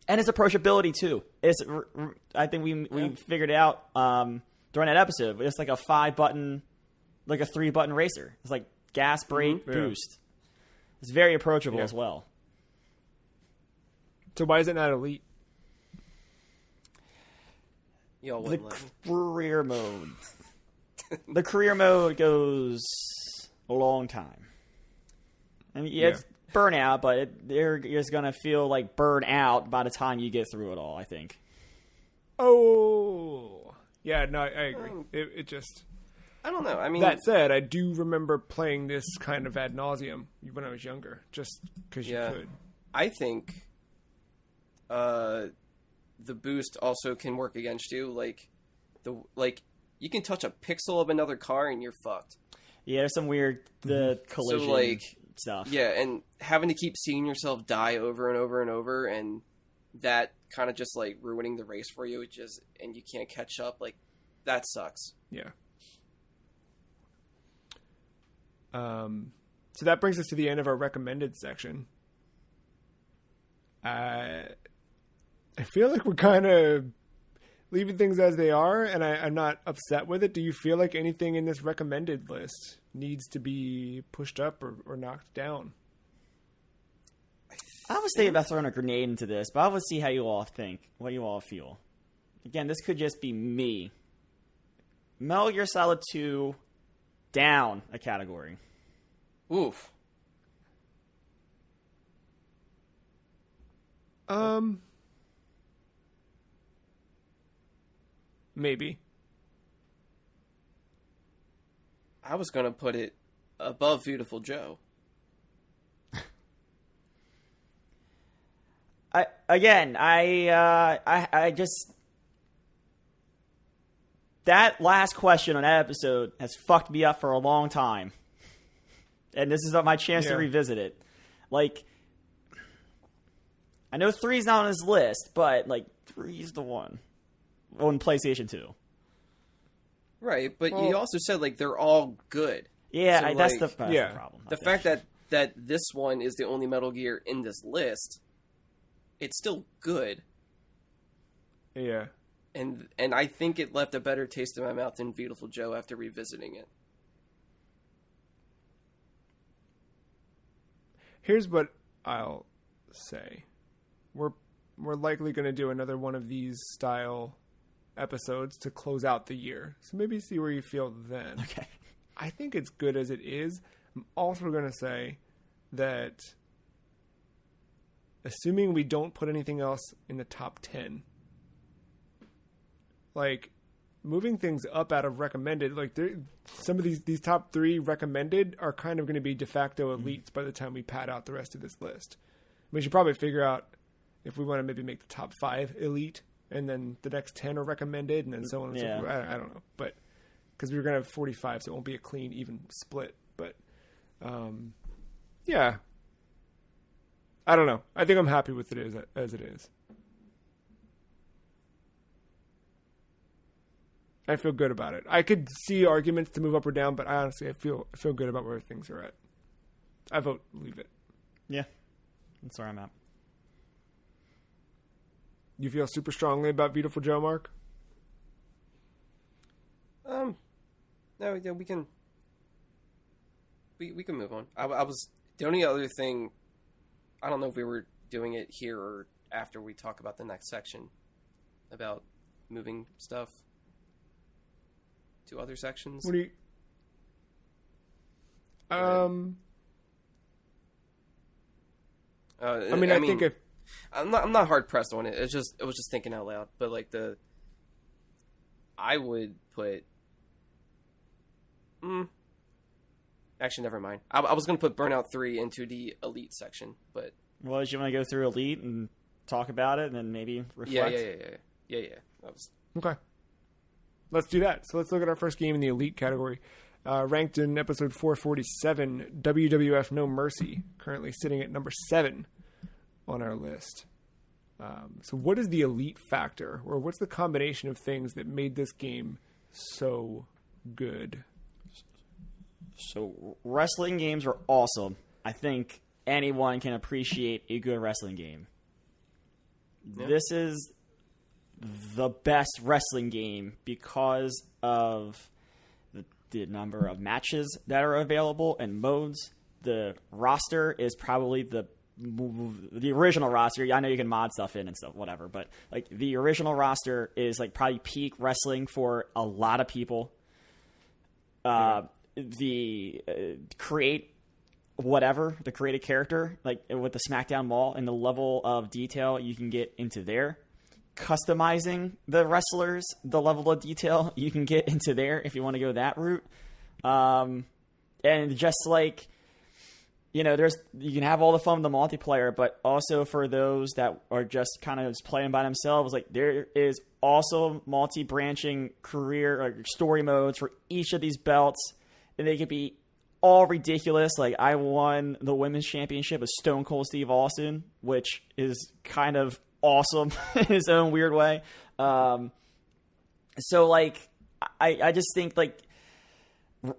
And its approachability, too. I think we figured it out during that episode. It's like a 5-button, like a 3-button racer. It's like gas, brake, boost. It's very approachable as well. So why is it not Elite? The career mode. The career mode goes a long time. I mean, it's burnout, but they're just going to feel like burn out by the time you get through it all, I think. Oh. Yeah, no, I agree. It just... I don't know. I mean... That said, I do remember playing this kind of ad nauseum when I was younger, just because you could. I think the the boost also can work against you. Like you can touch a pixel of another car and you're fucked. Yeah, there's some weird collision So, like, stuff. Yeah, and having to keep seeing yourself die over and over and over, and that kind of just like ruining the race for you, and you can't catch up. Like, that sucks. Yeah. So that brings us to the end of our recommended section. I feel like we're kind of leaving things as they are, and I'm not upset with it. Do you feel like anything in this recommended list needs to be pushed up or knocked down? I was thinking about throwing a grenade into this, but I would see how you all think, what you all feel. Again, this could just be me. Metal Gear Solid 2 down a category. Oof. Maybe. I was gonna put it above Beautiful Joe. I just that last question on that episode has fucked me up for a long time, and this is my chance to revisit it. Like, I know 3's not on his list, but like 3's the one on PlayStation 2. Right, but you also said like they're all good. Yeah, So, that's like, the problem. The fact that this one is the only Metal Gear in this list, it's still good. Yeah. And I think it left a better taste in my mouth than Beautiful Joe after revisiting it. Here's what I'll say. We're likely going to do another one of these style episodes to close out the year. So maybe see where you feel then. Okay. I think it's good as it is. I'm also going to say that assuming we don't put anything else in the top 10, like moving things up out of recommended, like some of these top 3 recommended are kind of going to be de facto elites by the time we pad out the rest of this list. We should probably figure out if we want to maybe make the top 5 elite and then the next 10 are recommended and then so on and so forth. I don't know. But because we were going to have 45, so it won't be a clean, even split. But yeah. I don't know. I think I'm happy with it as it is. I feel good about it. I could see arguments to move up or down, but honestly, I feel good about where things are at. I vote leave it. Yeah, that's where I'm at. You feel super strongly about Beautiful Joe, Mark? No, yeah, we can move on. I was the only other thing. I don't know if we were doing it here or after we talk about the next section about moving stuff to other sections. What do you? I mean, I think if I'm not hard pressed on it. It was just thinking out loud. But like I would put. Actually, never mind. I was going to put Burnout 3 into the Elite section, but... Well, do you want to go through Elite and talk about it and then maybe reflect? Yeah. Okay. Let's do that. So let's look at our first game in the Elite category. Ranked in episode 447, WWF No Mercy, currently sitting at number 7 on our list. So what is the Elite factor, or what's the combination of things that made this game so good? So wrestling games are awesome. I think anyone can appreciate a good wrestling game. Yeah. This is the best wrestling game because of the number of matches that are available and modes. The roster is probably the original roster. I know you can mod stuff in and stuff, whatever, but like the original roster is like probably peak wrestling for a lot of people. Create a character, like with the SmackDown Mall and the level of detail you can get into there. Customizing the wrestlers, the level of detail you can get into there if you want to go that route. And just like you can have all the fun with the multiplayer, but also for those that are just kind of just playing by themselves, like there is also multi-branching career or story modes for each of these belts, and they could be all ridiculous. Like I won the women's championship with Stone Cold Steve Austin, which is kind of awesome in his own weird way. So like I just think like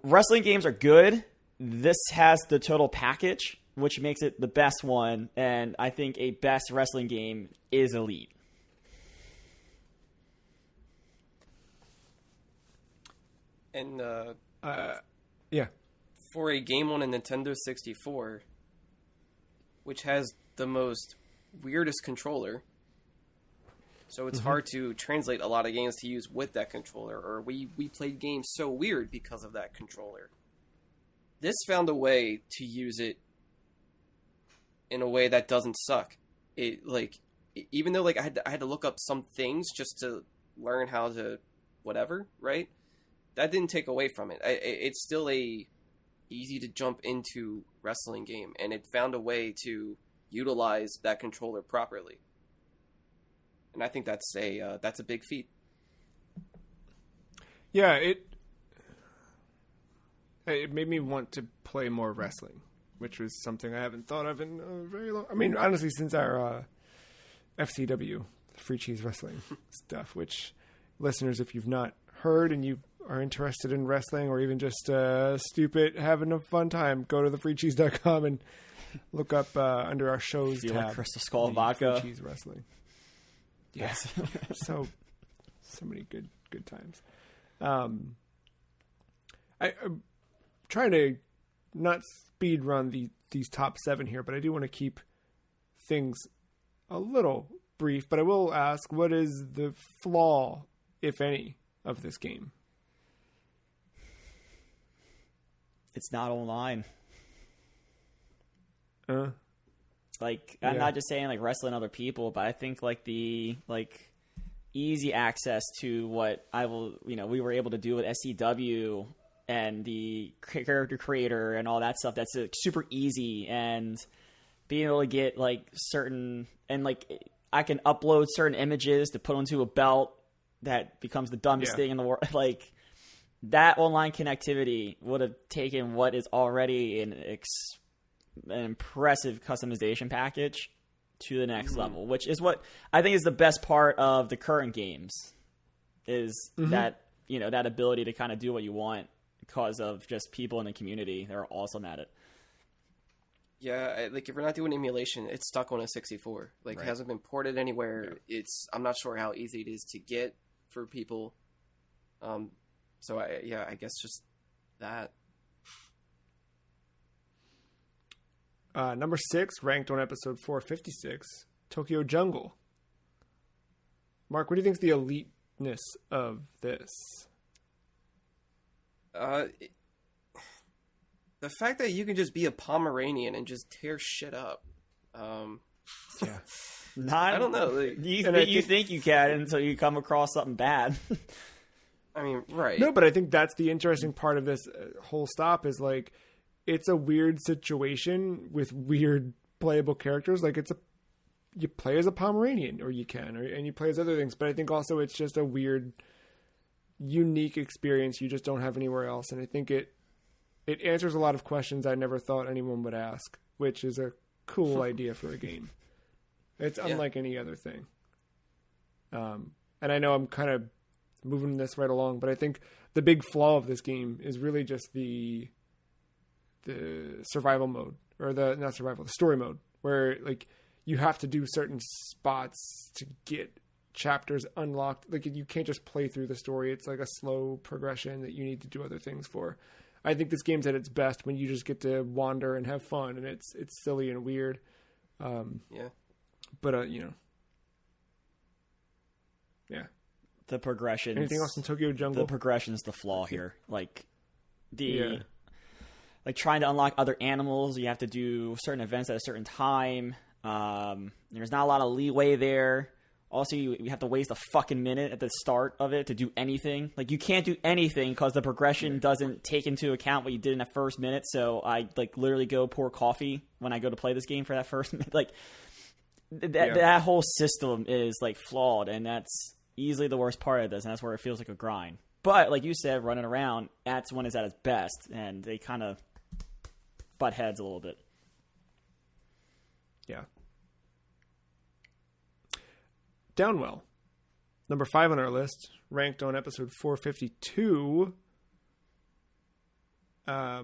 wrestling games are good. This has the total package, which makes it the best one, and I think a best wrestling game is Elite. And yeah, for a game on a Nintendo 64, which has the most weirdest controller, so it's hard to translate a lot of games to use with that controller, or we played games so weird because of that controller. This found a way to use it in a way that doesn't suck. Even though like I had to look up some things just to learn how to whatever, right? That didn't take away from it. It's still a easy to jump into wrestling game, and it found a way to utilize that controller properly. And I think that's a big feat. Yeah, it made me want to play more wrestling, which was something I haven't thought of in a very long... I mean, honestly, since our FCW, Free Cheese Wrestling stuff, which, listeners, if you've not heard and you are interested in wrestling or even just stupid, having a fun time, go to thefreecheese.com and look up under our shows Feel tab. like Crystal Skull Vodka. Free Cheese Wrestling. Yes. so many good times. I'm trying to not speed run these top 7 here, but I do want to keep things a little brief. But I will ask, what is the flaw, if any, of this game? It's not online. Like, Yeah. I'm not just saying like wrestling other people, but I think like the easy access to what we were able to do with SCW and the character creator and all that stuff. That's super easy, and being able to get like certain, and like I can upload certain images to put onto a belt that becomes the dumbest thing in the world. Like that online connectivity would have taken what is already an impressive customization package to the next level, which is what I think is the best part of the current games is that, that ability to kind of do what you want because of just people in the community that are awesome at it. Yeah, like if we're not doing emulation, it's stuck on a 64. Like Right. It hasn't been ported anywhere. Yeah. I'm not sure how easy it is to get for people. So I guess just that. Number 6, ranked on episode 456, Tokyo Jungle. Mark, what do you think is the eliteness of this? The fact that you can just be a Pomeranian and just tear shit up. Yeah. I don't know. Like, You think you can until you come across something bad. I mean, right. No, but I think that's the interesting part of this whole stop is like, it's a weird situation with weird playable characters. Like you play as a Pomeranian, or you can, and you play as other things. But I think also it's just a weird, unique experience you just don't have anywhere else. And I think it answers a lot of questions I never thought anyone would ask, which is a cool idea for a game. It's unlike any other thing. And I know I'm kind of moving this right along, but I think the big flaw of this game is really just the survival mode, or the story mode, where like you have to do certain spots to get chapters unlocked. Like you can't just play through the story. It's like a slow progression that you need to do other things for. I think this game's at its best when you just get to wander and have fun, and it's silly and weird. But yeah. The progression. Anything else in Tokyo Jungle? The progression's the flaw here. Like like trying to unlock other animals, you have to do certain events at a certain time. There's not a lot of leeway there. Also, you have to waste a fucking minute at the start of it to do anything. Like, you can't do anything because the progression doesn't take into account what you did in that first minute. So I, like, literally go pour coffee when I go to play this game for that first minute. Like, that whole system is, like, flawed, and that's easily the worst part of this, and that's where it feels like a grind. But, like you said, running around, that's when it's at its best, and they kind of butt heads a little bit. Yeah. Downwell, number 5 on our list, ranked on episode 452. I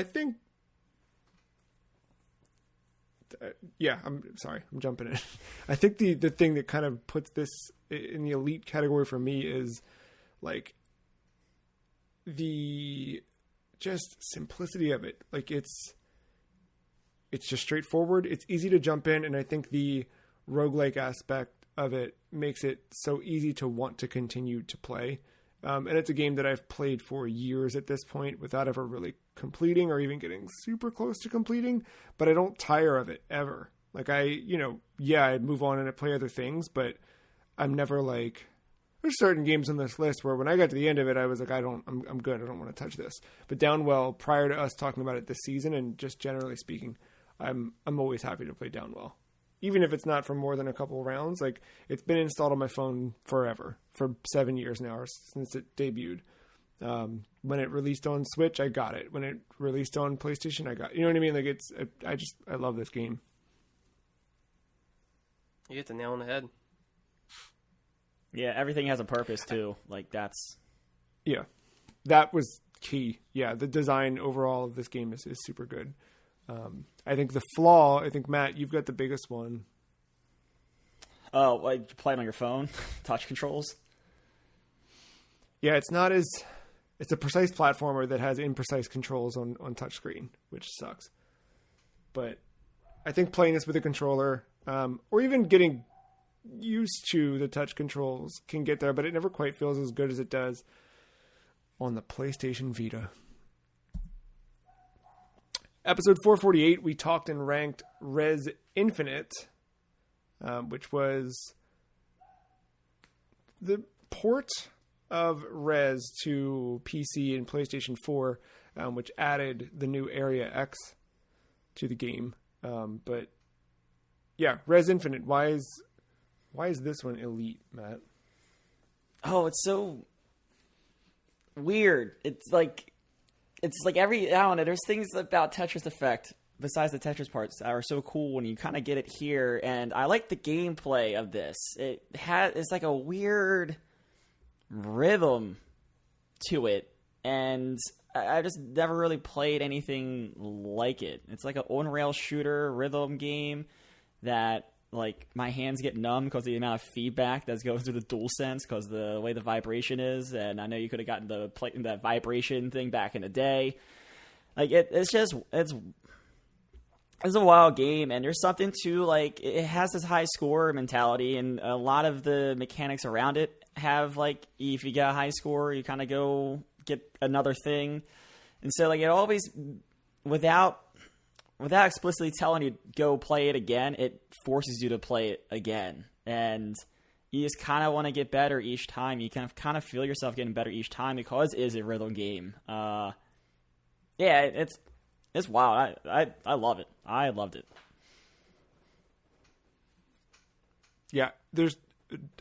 think... I'm sorry, I'm jumping in. I think the thing that kind of puts this in the elite category for me is, like, the just simplicity of it. Like, it's just straightforward. It's easy to jump in, and I think the roguelike aspect of it makes it so easy to want to continue to play. And it's a game that I've played for years at this point without ever really completing or even getting super close to completing, but I don't tire of it ever. Like, I'd move on and I'd play other things, but I'm never like, there's certain games on this list where when I got to the end of it, I was like, I'm good. I don't want to touch this. But Downwell, prior to us talking about it this season, and just generally speaking, I'm always happy to play Downwell. Even if it's not for more than a couple of rounds. Like, it's been installed on my phone forever, for 7 years now, or since it debuted. When it released on Switch, I got it. When it released on PlayStation, I got it. You know what I mean? Like, I love this game. You hit the nail on the head. Yeah, everything has a purpose, too. Like, that's... Yeah, that was key. Yeah, the design overall of this game is super good. I think the flaw, Matt, you've got the biggest one. Oh, like playing on your phone? Touch controls? Yeah, it's a precise platformer that has imprecise controls on touchscreen, which sucks. But I think playing this with a controller, or even getting used to the touch controls can get there, but it never quite feels as good as it does on the PlayStation Vita. Episode 448, we talked and ranked Rez Infinite, which was the port of Rez to PC and PlayStation 4, which added the new Area X to the game. But yeah, Rez Infinite. Why is this one elite, Matt? Oh, it's so weird. It's like every, I don't know, there's things about Tetris Effect, besides the Tetris parts, that are so cool when you kind of get it here, and I like the gameplay of this. It's like a weird rhythm to it, and I just never really played anything like it. It's like an on-rail shooter rhythm game that, like, my hands get numb because of the amount of feedback that's going through the DualSense because the way the vibration is. And I know you could have gotten the vibration thing back in the day. Like, it's a wild game, and there's something to, like, it has this high score mentality, and a lot of the mechanics around it have, like, if you get a high score, you kind of go get another thing. And so, like, it always, without explicitly telling you go play it again, it forces you to play it again. And you just kind of want to get better each time. You kind of feel yourself getting better each time because it is a rhythm game. Yeah, it's wild. I love it. I loved it. Yeah,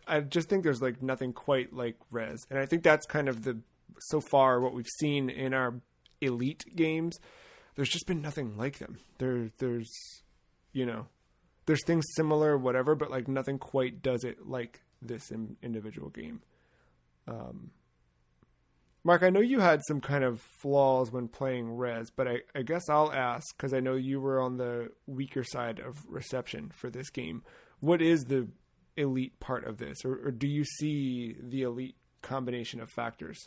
I just think there's, like, nothing quite like Rez. And I think that's kind of so far what we've seen in our elite games. There's just been nothing like them. There's things similar, whatever, but, like, nothing quite does it like this individual game. Mark, I know you had some kind of flaws when playing Rez, but I guess I'll ask, because I know you were on the weaker side of reception for this game. What is the elite part of this? Or do you see the elite combination of factors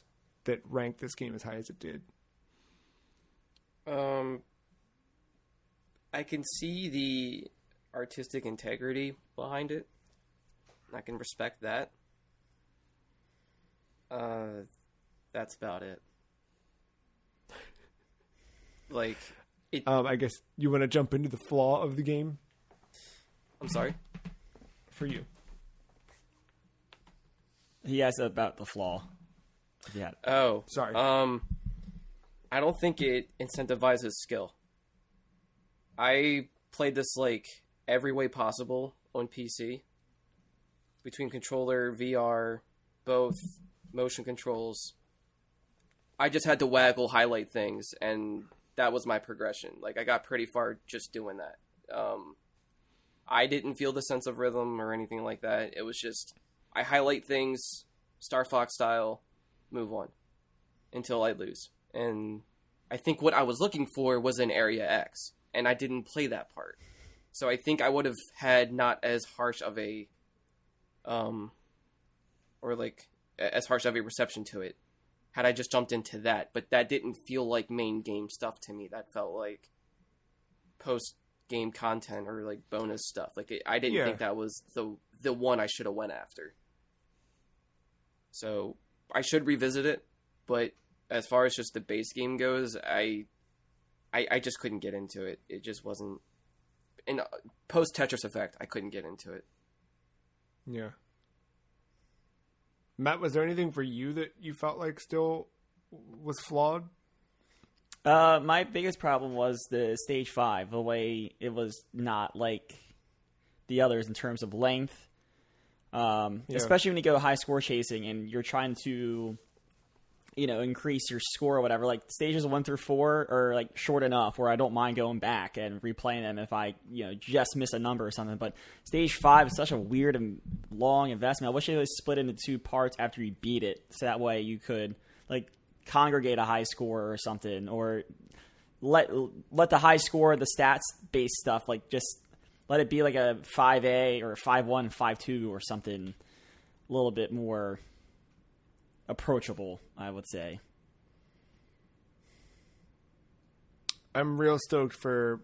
that rank this game as high as it did? I can see the artistic integrity behind it. I can respect that. That's about it. Like, I guess you want to jump into the flaw of the game? I'm sorry? for you? He asked about the flaw. Yeah. Oh, Sorry. I don't think it incentivizes skill. I played this like every way possible on PC. Between controller, VR, both motion controls. I just had to waggle highlight things, and that was my progression. Like, I got pretty far just doing that. I didn't feel the sense of rhythm or anything like that. It was just, I highlight things, Star Fox style, move on until I lose. And I think what I was looking for was an Area X, and I didn't play that part. So I think I would have had not as harsh of a, as harsh of a reception to it had I just jumped into that. But that didn't feel like main game stuff to me. That felt like post-game content or like bonus stuff. Like, I didn't think that was the one I should have went after. So I should revisit it, but as far as just the base game goes, I just couldn't get into it. It just wasn't. In post Tetris Effect, I couldn't get into it. Yeah. Matt, was there anything for you that you felt like still was flawed? My biggest problem was the stage 5, the way it was not like the others in terms of length. Especially when you go high score chasing and you're trying to, increase your score or whatever. Like, stages 1 through 4 are like short enough where I don't mind going back and replaying them if I, just miss a number or something. But stage 5 is such a weird and long investment. I wish they split into 2 parts after you beat it, so that way you could like congregate a high score or something, or let the high score, the stats based stuff, like just let it be like a 5A or 5-1, 5-2 or something a little bit more approachable, I would say. I'm real stoked for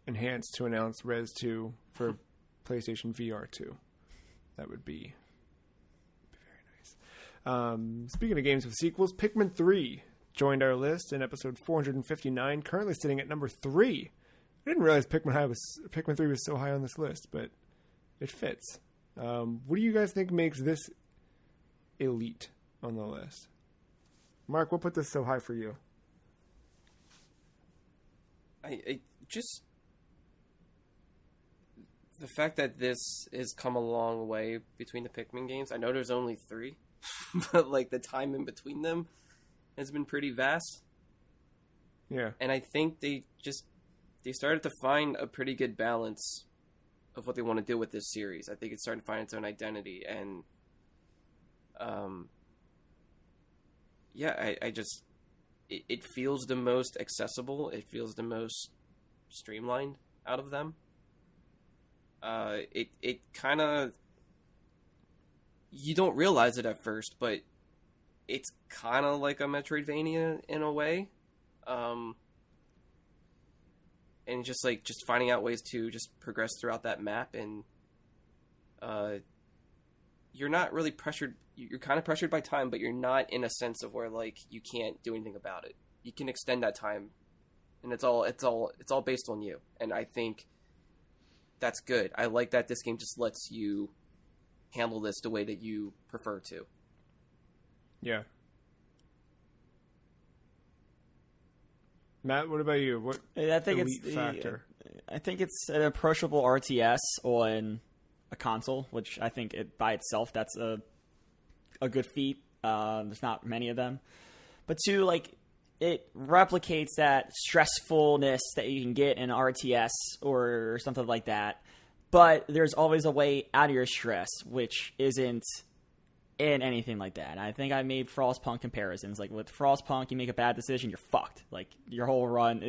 Enhanced to announce Res 2 for PlayStation VR 2. That would be very nice. Speaking of games with sequels, Pikmin 3 joined our list in episode 459, currently sitting at number 3. I didn't realize Pikmin 3 was so high on this list, but it fits. What do you guys think makes this elite on the list? Mark, what put this so high for you? I just, the fact that this has come a long way between the Pikmin games. I know there's only 3, but like the time in between them has been pretty vast. Yeah. And I think they started to find a pretty good balance of what they want to do with this series. I think it's starting to find its own identity, and it feels the most accessible. It feels the most streamlined out of them. It kind of, you don't realize it at first, but it's kind of like a Metroidvania in a way. And just finding out ways to just progress throughout that map, and you're not really pressured. You're kind of pressured by time, but you're not in a sense of where like you can't do anything about it. You can extend that time, and it's all based on you. And I think that's good. I like that this game just lets you handle this the way that you prefer to. Yeah. Matt, what about you? What I think elite factor? I think it's an approachable RTS on a console, which I think by itself that's a good feat. There's not many of them, but 2, like, it replicates that stressfulness that you can get in RTS or something like that. But there's always a way out of your stress, which isn't in anything like that. And I think I made Frostpunk comparisons. Like, with Frostpunk, you make a bad decision, you're fucked. Like, your whole run,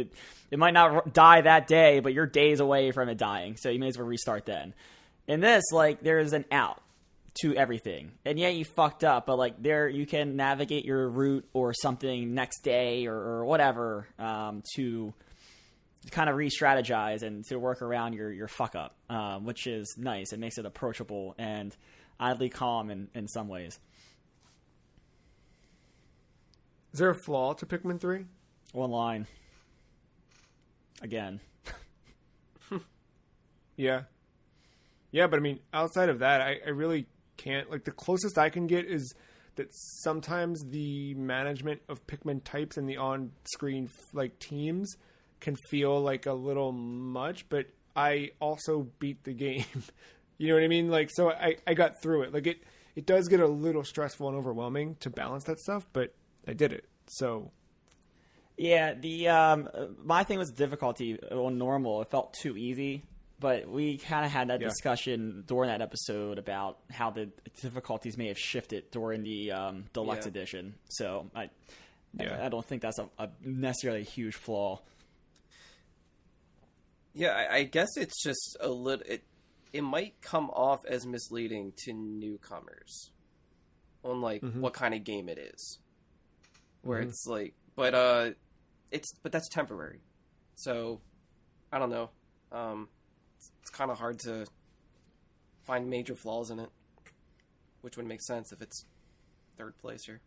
it might not die that day, but you're days away from it dying, so you may as well restart then. In this, like, there's an out to everything. And yeah, you fucked up, but like, there you can navigate your route or something next day or whatever to kind of re-strategize and to work around your fuck up, which is nice. It makes it approachable and oddly calm in some ways. Is there a flaw to Pikmin 3? One line. Again. Yeah. Yeah, but I mean, outside of that, I really can't. Like, the closest I can get is that sometimes the management of Pikmin types and the on-screen like teams can feel like a little much, but I also beat the game. You know what I mean? Like, so I got through it. Like, it does get a little stressful and overwhelming to balance that stuff, but I did it. So yeah, the my thing was difficulty on normal. It felt too easy. But we kind of had that discussion during that episode about how the difficulties may have shifted during the deluxe edition. So I don't think that's a necessarily a huge flaw. Yeah, I guess it's just a little. It might come off as misleading to newcomers on like what kind of game it is, where it's like, but that's temporary. So I don't know. It's kind of hard to find major flaws in it, which would make sense if it's third place here.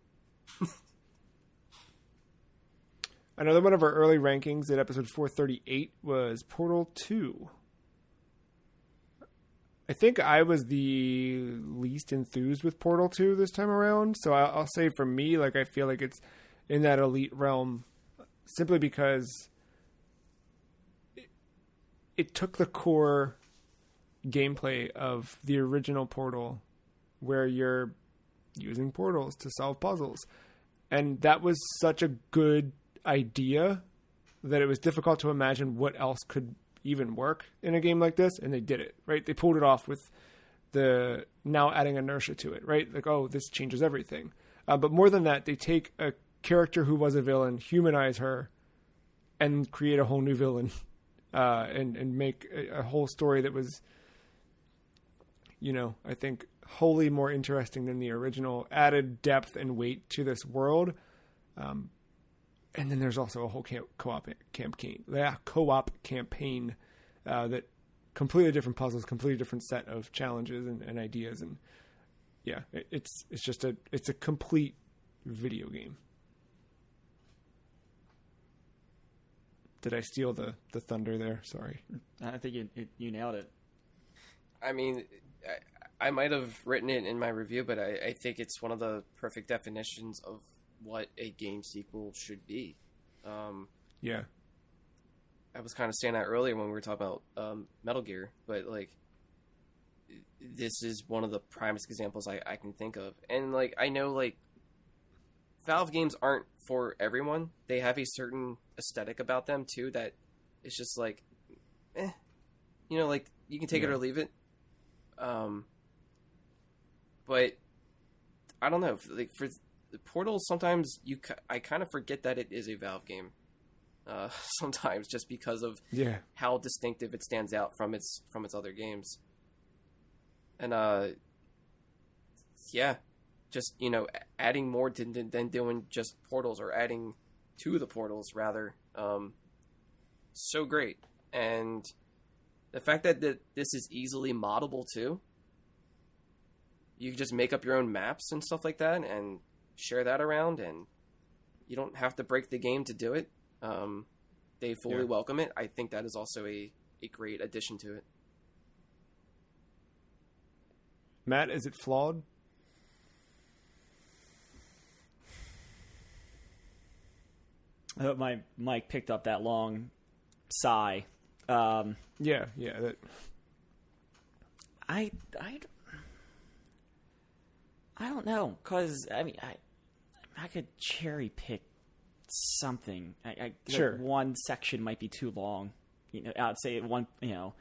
Another one of our early rankings at episode 438 was Portal 2. I think I was the least enthused with Portal 2 this time around, so I'll say for me, like, I feel like it's in that elite realm simply because it took the core gameplay of the original Portal, where you're using portals to solve puzzles. And that was such a good idea that it was difficult to imagine what else could even work in a game like this. And they did it, right? They pulled it off with the now adding inertia to it, right? Like, oh, this changes everything. But more than that, they take a character who was a villain, humanize her, and create a whole new villain. And make a whole story that was, you know, I think wholly more interesting than the original, added depth and weight to this world. And then there's also a whole co-op campaign that completely different puzzles, completely different set of challenges and ideas. And yeah, it's a complete video game. Did I steal the thunder there? Sorry. I think you nailed it. I mean, I might have written it in my review, but I think it's one of the perfect definitions of what a game sequel should be. Yeah. I was kind of saying that earlier when we were talking about Metal Gear, but like, this is one of the primest examples I can think of. And like, I know like Valve games aren't for everyone. They have a certain aesthetic about them too that it's just like, you know, like you can take it or leave it. But I don't know. Like for the Portal, sometimes I kind of forget that it is a Valve game. Sometimes just because of how distinctive it stands out from its other games. And just, you know, adding more than doing just portals, or adding to the portals rather. So great. And the fact that this is easily moddable too. You can just make up your own maps and stuff like that and share that around, and you don't have to break the game to do it. They fully welcome it. I think that is also a great addition to it. Matt, is it flawed? I hope my mic picked up that long sigh. That... I don't know, because I mean, I could cherry pick something. Sure. Like one section might be too long. You know, I'd say one. You know,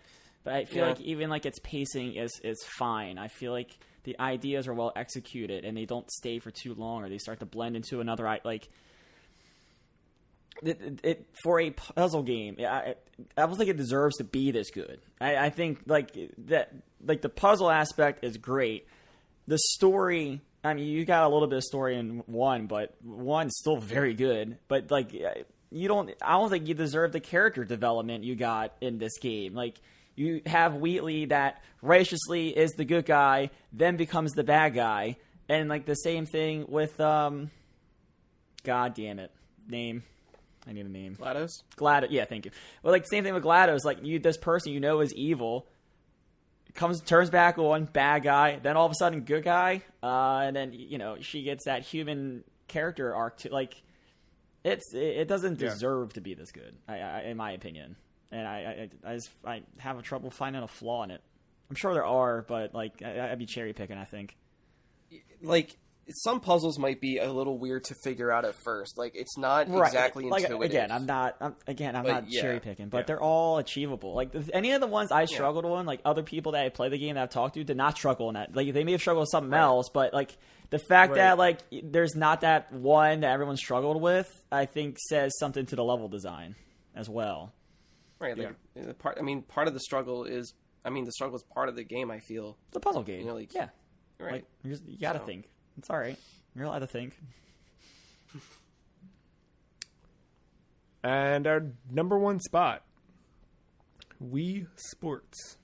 but I feel like even like its pacing is fine. I feel like the ideas are well executed and they don't stay for too long, or they start to blend into another. Like it for a puzzle game, I don't think it deserves to be this good. I think like that, like the puzzle aspect is great. The story, I mean, you got a little bit of story in one, but one's still very good. But like, I don't think you deserve the character development you got in this game. Like, you have Wheatley that righteously is the good guy, then becomes the bad guy, and like the same thing with God damn it, name. I need a name. GLaDOS? GLaDOS, yeah, thank you. Well, like, same thing with GLaDOS. Like, this person you know is evil turns back on, bad guy, then all of a sudden good guy, and then she gets that human character arc too. Like it doesn't deserve to be this good, in my opinion, and I have trouble finding a flaw in it. I'm sure there are, but like I'd be cherry picking, I think. Like some puzzles might be a little weird to figure out at first. Like it's not exactly intuitive. Again, I'm not cherry picking, but they're all achievable. Like any of the ones I struggled on, like other people that I play the game that I've talked to did not struggle in that. Like they may have struggled with something else, but like the fact that like there's not that one that everyone struggled with, I think says something to the level design as well. Right. Like part of the struggle is, the struggle is part of the game. I feel it's a puzzle game. Right. Like, you gotta think. It's all right. You're allowed to think. And our number one spot, Wii Sports.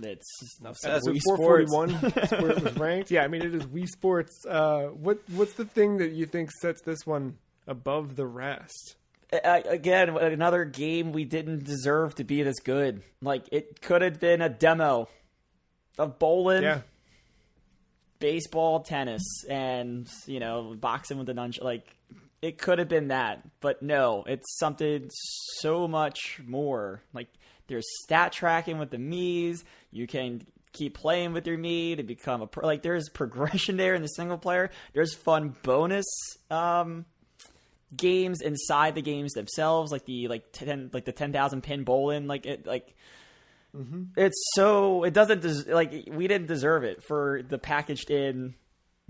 It's so Wii 441 is where it was ranked. Yeah, it is Wii Sports. What's the thing that you think sets this one above the rest? Again, another game we didn't deserve to be this good. Like, it could have been a demo of bowling, baseball, tennis, and, boxing with the nunchuck. Like, it could have been that. But no, it's something so much more. Like, there's stat tracking with the Miis. You can keep playing with your Mii to become a pro. Like, there's progression there in the single player. There's fun bonus games inside the games themselves, like the 10,000 pin bowling, it's so it doesn't we didn't deserve it for the packaged in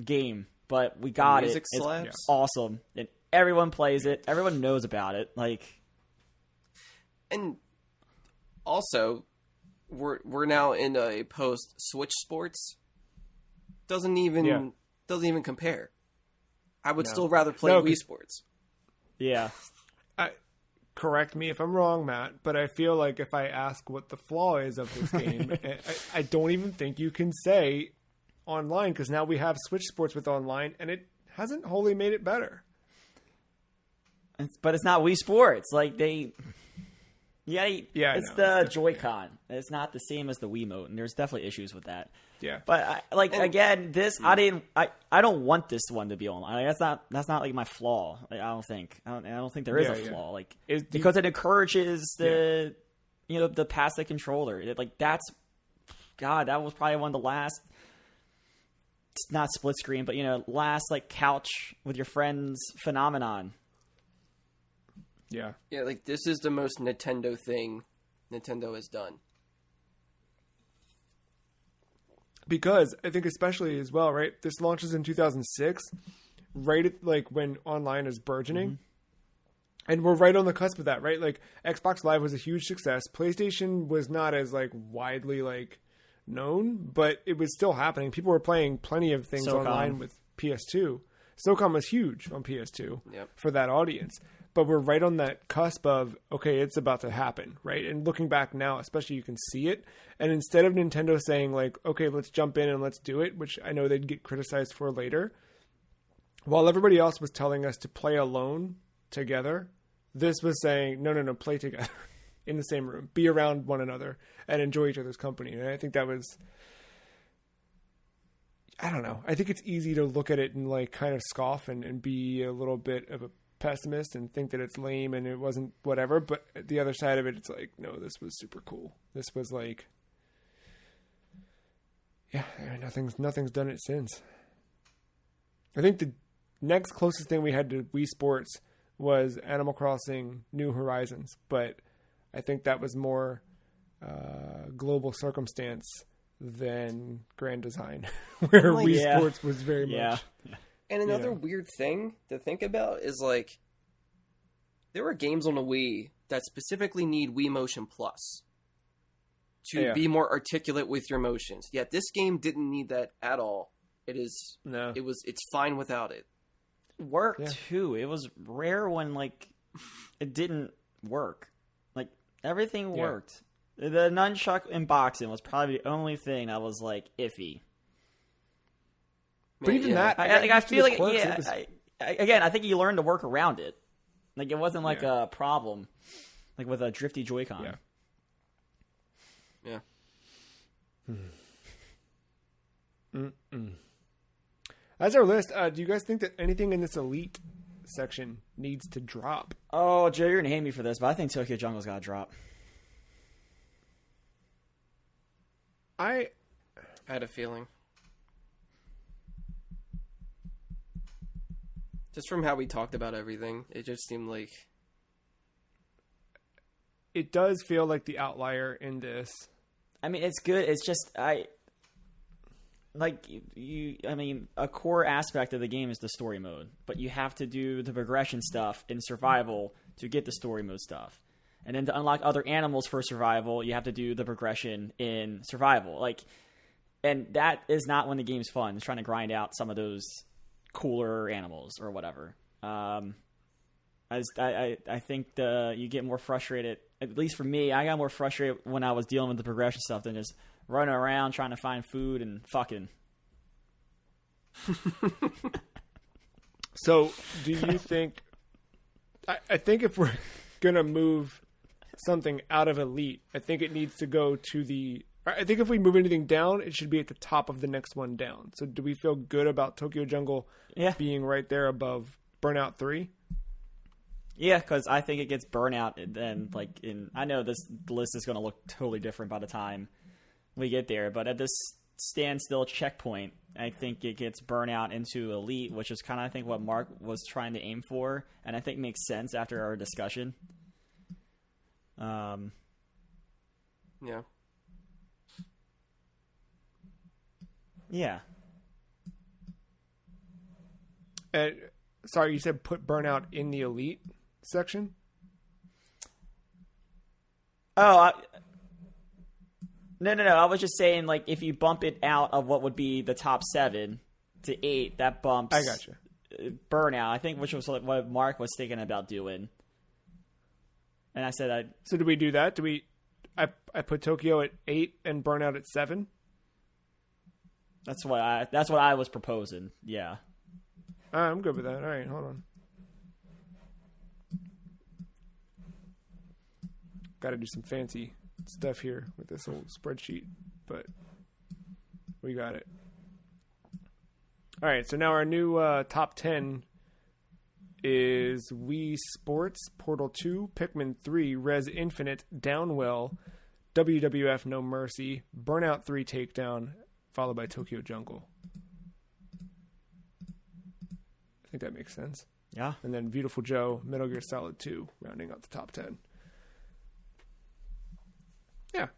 game, but we got it. It's awesome, and everyone plays it. Everyone knows about it. And also, we're now in a post Switch Sports. Doesn't even compare. I would still rather play Wii Sports. Yeah. Correct me if I'm wrong, Matt, but I feel like if I ask what the flaw is of this game, I don't even think you can say online, because now we have Switch Sports with online, and it hasn't wholly made it better. But it's not Wii Sports. It's the Joy-Con. It's not the same as the Wiimote, and there's definitely issues with that. Yeah, but I don't want this one to be online. That's not like my flaw. I don't think there is a flaw. Because it encourages the pass the controller. That was probably one of the last. It's not split screen, but last couch with your friends phenomenon. Yeah, this is the most Nintendo thing Nintendo has done. Because I think especially as well, right? This launches in 2006, right at when online is burgeoning. And we're right on the cusp of that, right? Xbox Live was a huge success. PlayStation was not as widely known, but it was still happening. People were playing plenty of things online with PS2. SOCOM was huge on PS2 for that audience. But we're right on that cusp of, okay, it's about to happen, right? And looking back now, especially, you can see it. And instead of Nintendo saying okay, let's jump in and let's do it, which I know they'd get criticized for later, while everybody else was telling us to play alone together, this was saying, no, play together in the same room, be around one another and enjoy each other's company. And I think that was, I don't know. I think it's easy to look at it and kind of scoff and be a little bit of a pessimist and think that it's lame and it wasn't whatever, but the other side of it, it's no, this was super cool. This was nothing's done it since. I think the next closest thing we had to Wii Sports was Animal Crossing New Horizons, but I think that was more global circumstance than grand design, where Wii Sports was very much. And another weird thing to think about is there are games on the Wii that specifically need Wii Motion Plus to be more articulate with your motions. Yet this game didn't need that at all. It's fine without it. Worked too. It was rare when it didn't work. Everything worked. The nunchuck in boxing was probably the only thing that was iffy. But even that, I feel again, I think you learned to work around it. It wasn't a problem. like with a drifty Joy-Con. Yeah. Yeah. That's our list. Do you guys think that anything in this Elite section needs to drop? Oh, Joe, you're gonna hate me for this, but I think Tokyo Jungle's got to drop. I had a feeling. Just from how we talked about everything, it just seemed like... It does feel like the outlier in this. I mean, it's good. It's just, I mean, a core aspect of the game is the story mode, but you have to do the progression stuff in survival to get the story mode stuff. And then to unlock other animals for survival, you have to do the progression in survival. And that is not when the game's fun. It's trying to grind out some of those cooler animals or whatever. I think you get more frustrated. At least for me, I got more frustrated when I was dealing with the progression stuff than just running around trying to find food and fucking. So, do you think... I think if we're going to move something out of Elite, I think it needs to go to the... I think if we move anything down, it should be at the top of the next one down. So do we feel good about Tokyo Jungle being right there above Burnout 3? Yeah, because I think it gets Burnout, and then I know this list is going to look totally different by the time we get there, but at this standstill checkpoint, I think it gets Burnout into Elite, which is kind of I think what Mark was trying to aim for, and I think makes sense after our discussion. Yeah. Yeah. Sorry, you said put Burnout in the Elite section? Oh, No. I was just saying, if you bump it out of what would be the top 7 to 8, that bumps. I gotcha. Burnout, I think, which was what Mark was thinking about doing. And I said, So do we do that? I put Tokyo at 8 and Burnout at 7? That's what I was proposing. Yeah. I'm good with that. All right, hold on. Got to do some fancy stuff here with this old spreadsheet, but we got it. All right, so now our new top 10 is Wii Sports, Portal 2, Pikmin 3, Res Infinite, Downwell, WWF No Mercy, Burnout 3 Takedown, followed by Tokyo Jungle. I think that makes sense. Yeah. And then Beautiful Joe, Metal Gear Solid 2, rounding out the top 10. Yeah.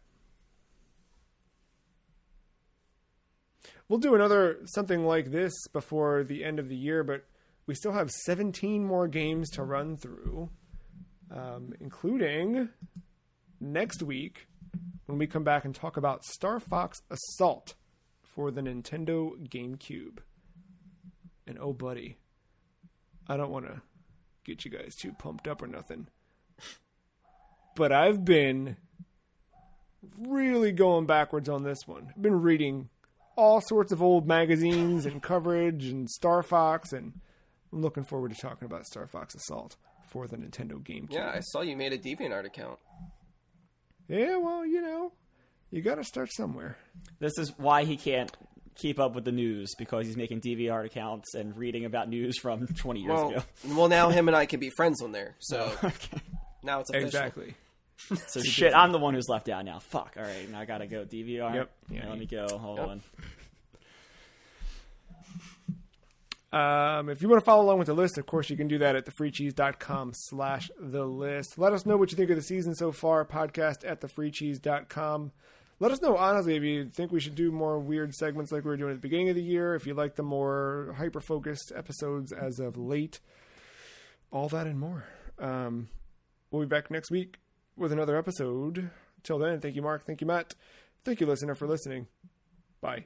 We'll do another something like this before the end of the year, but we still have 17 more games to run through, including next week when we come back and talk about Star Fox Assault for the Nintendo GameCube. And oh, buddy, I don't want to get you guys too pumped up or nothing, but I've been really going backwards on this one. I've been reading all sorts of old magazines and coverage and Star Fox, and I'm looking forward to talking about Star Fox Assault for the Nintendo GameCube. Yeah, I saw you made a DeviantArt account. Yeah, well, you got to start somewhere. This is why he can't keep up with the news, because he's making DVR accounts and reading about news from 20 years ago. Well, now him and I can be friends on there, so now it's official. Exactly. So shit, I'm the one who's left out now. Fuck. All right, now I gotta go DVR. Yep. Yeah, let me go. Hold on. If you want to follow along with the list, of course, you can do that at thefreecheese.com/thelist. Let us know what you think of the season so far. Podcast at thefreecheese.com. Let us know, honestly, if you think we should do more weird segments like we were doing at the beginning of the year, if you like the more hyper-focused episodes as of late. All that and more. We'll be back next week with another episode. Till then, thank you, Mark. Thank you, Matt. Thank you, listener, for listening. Bye.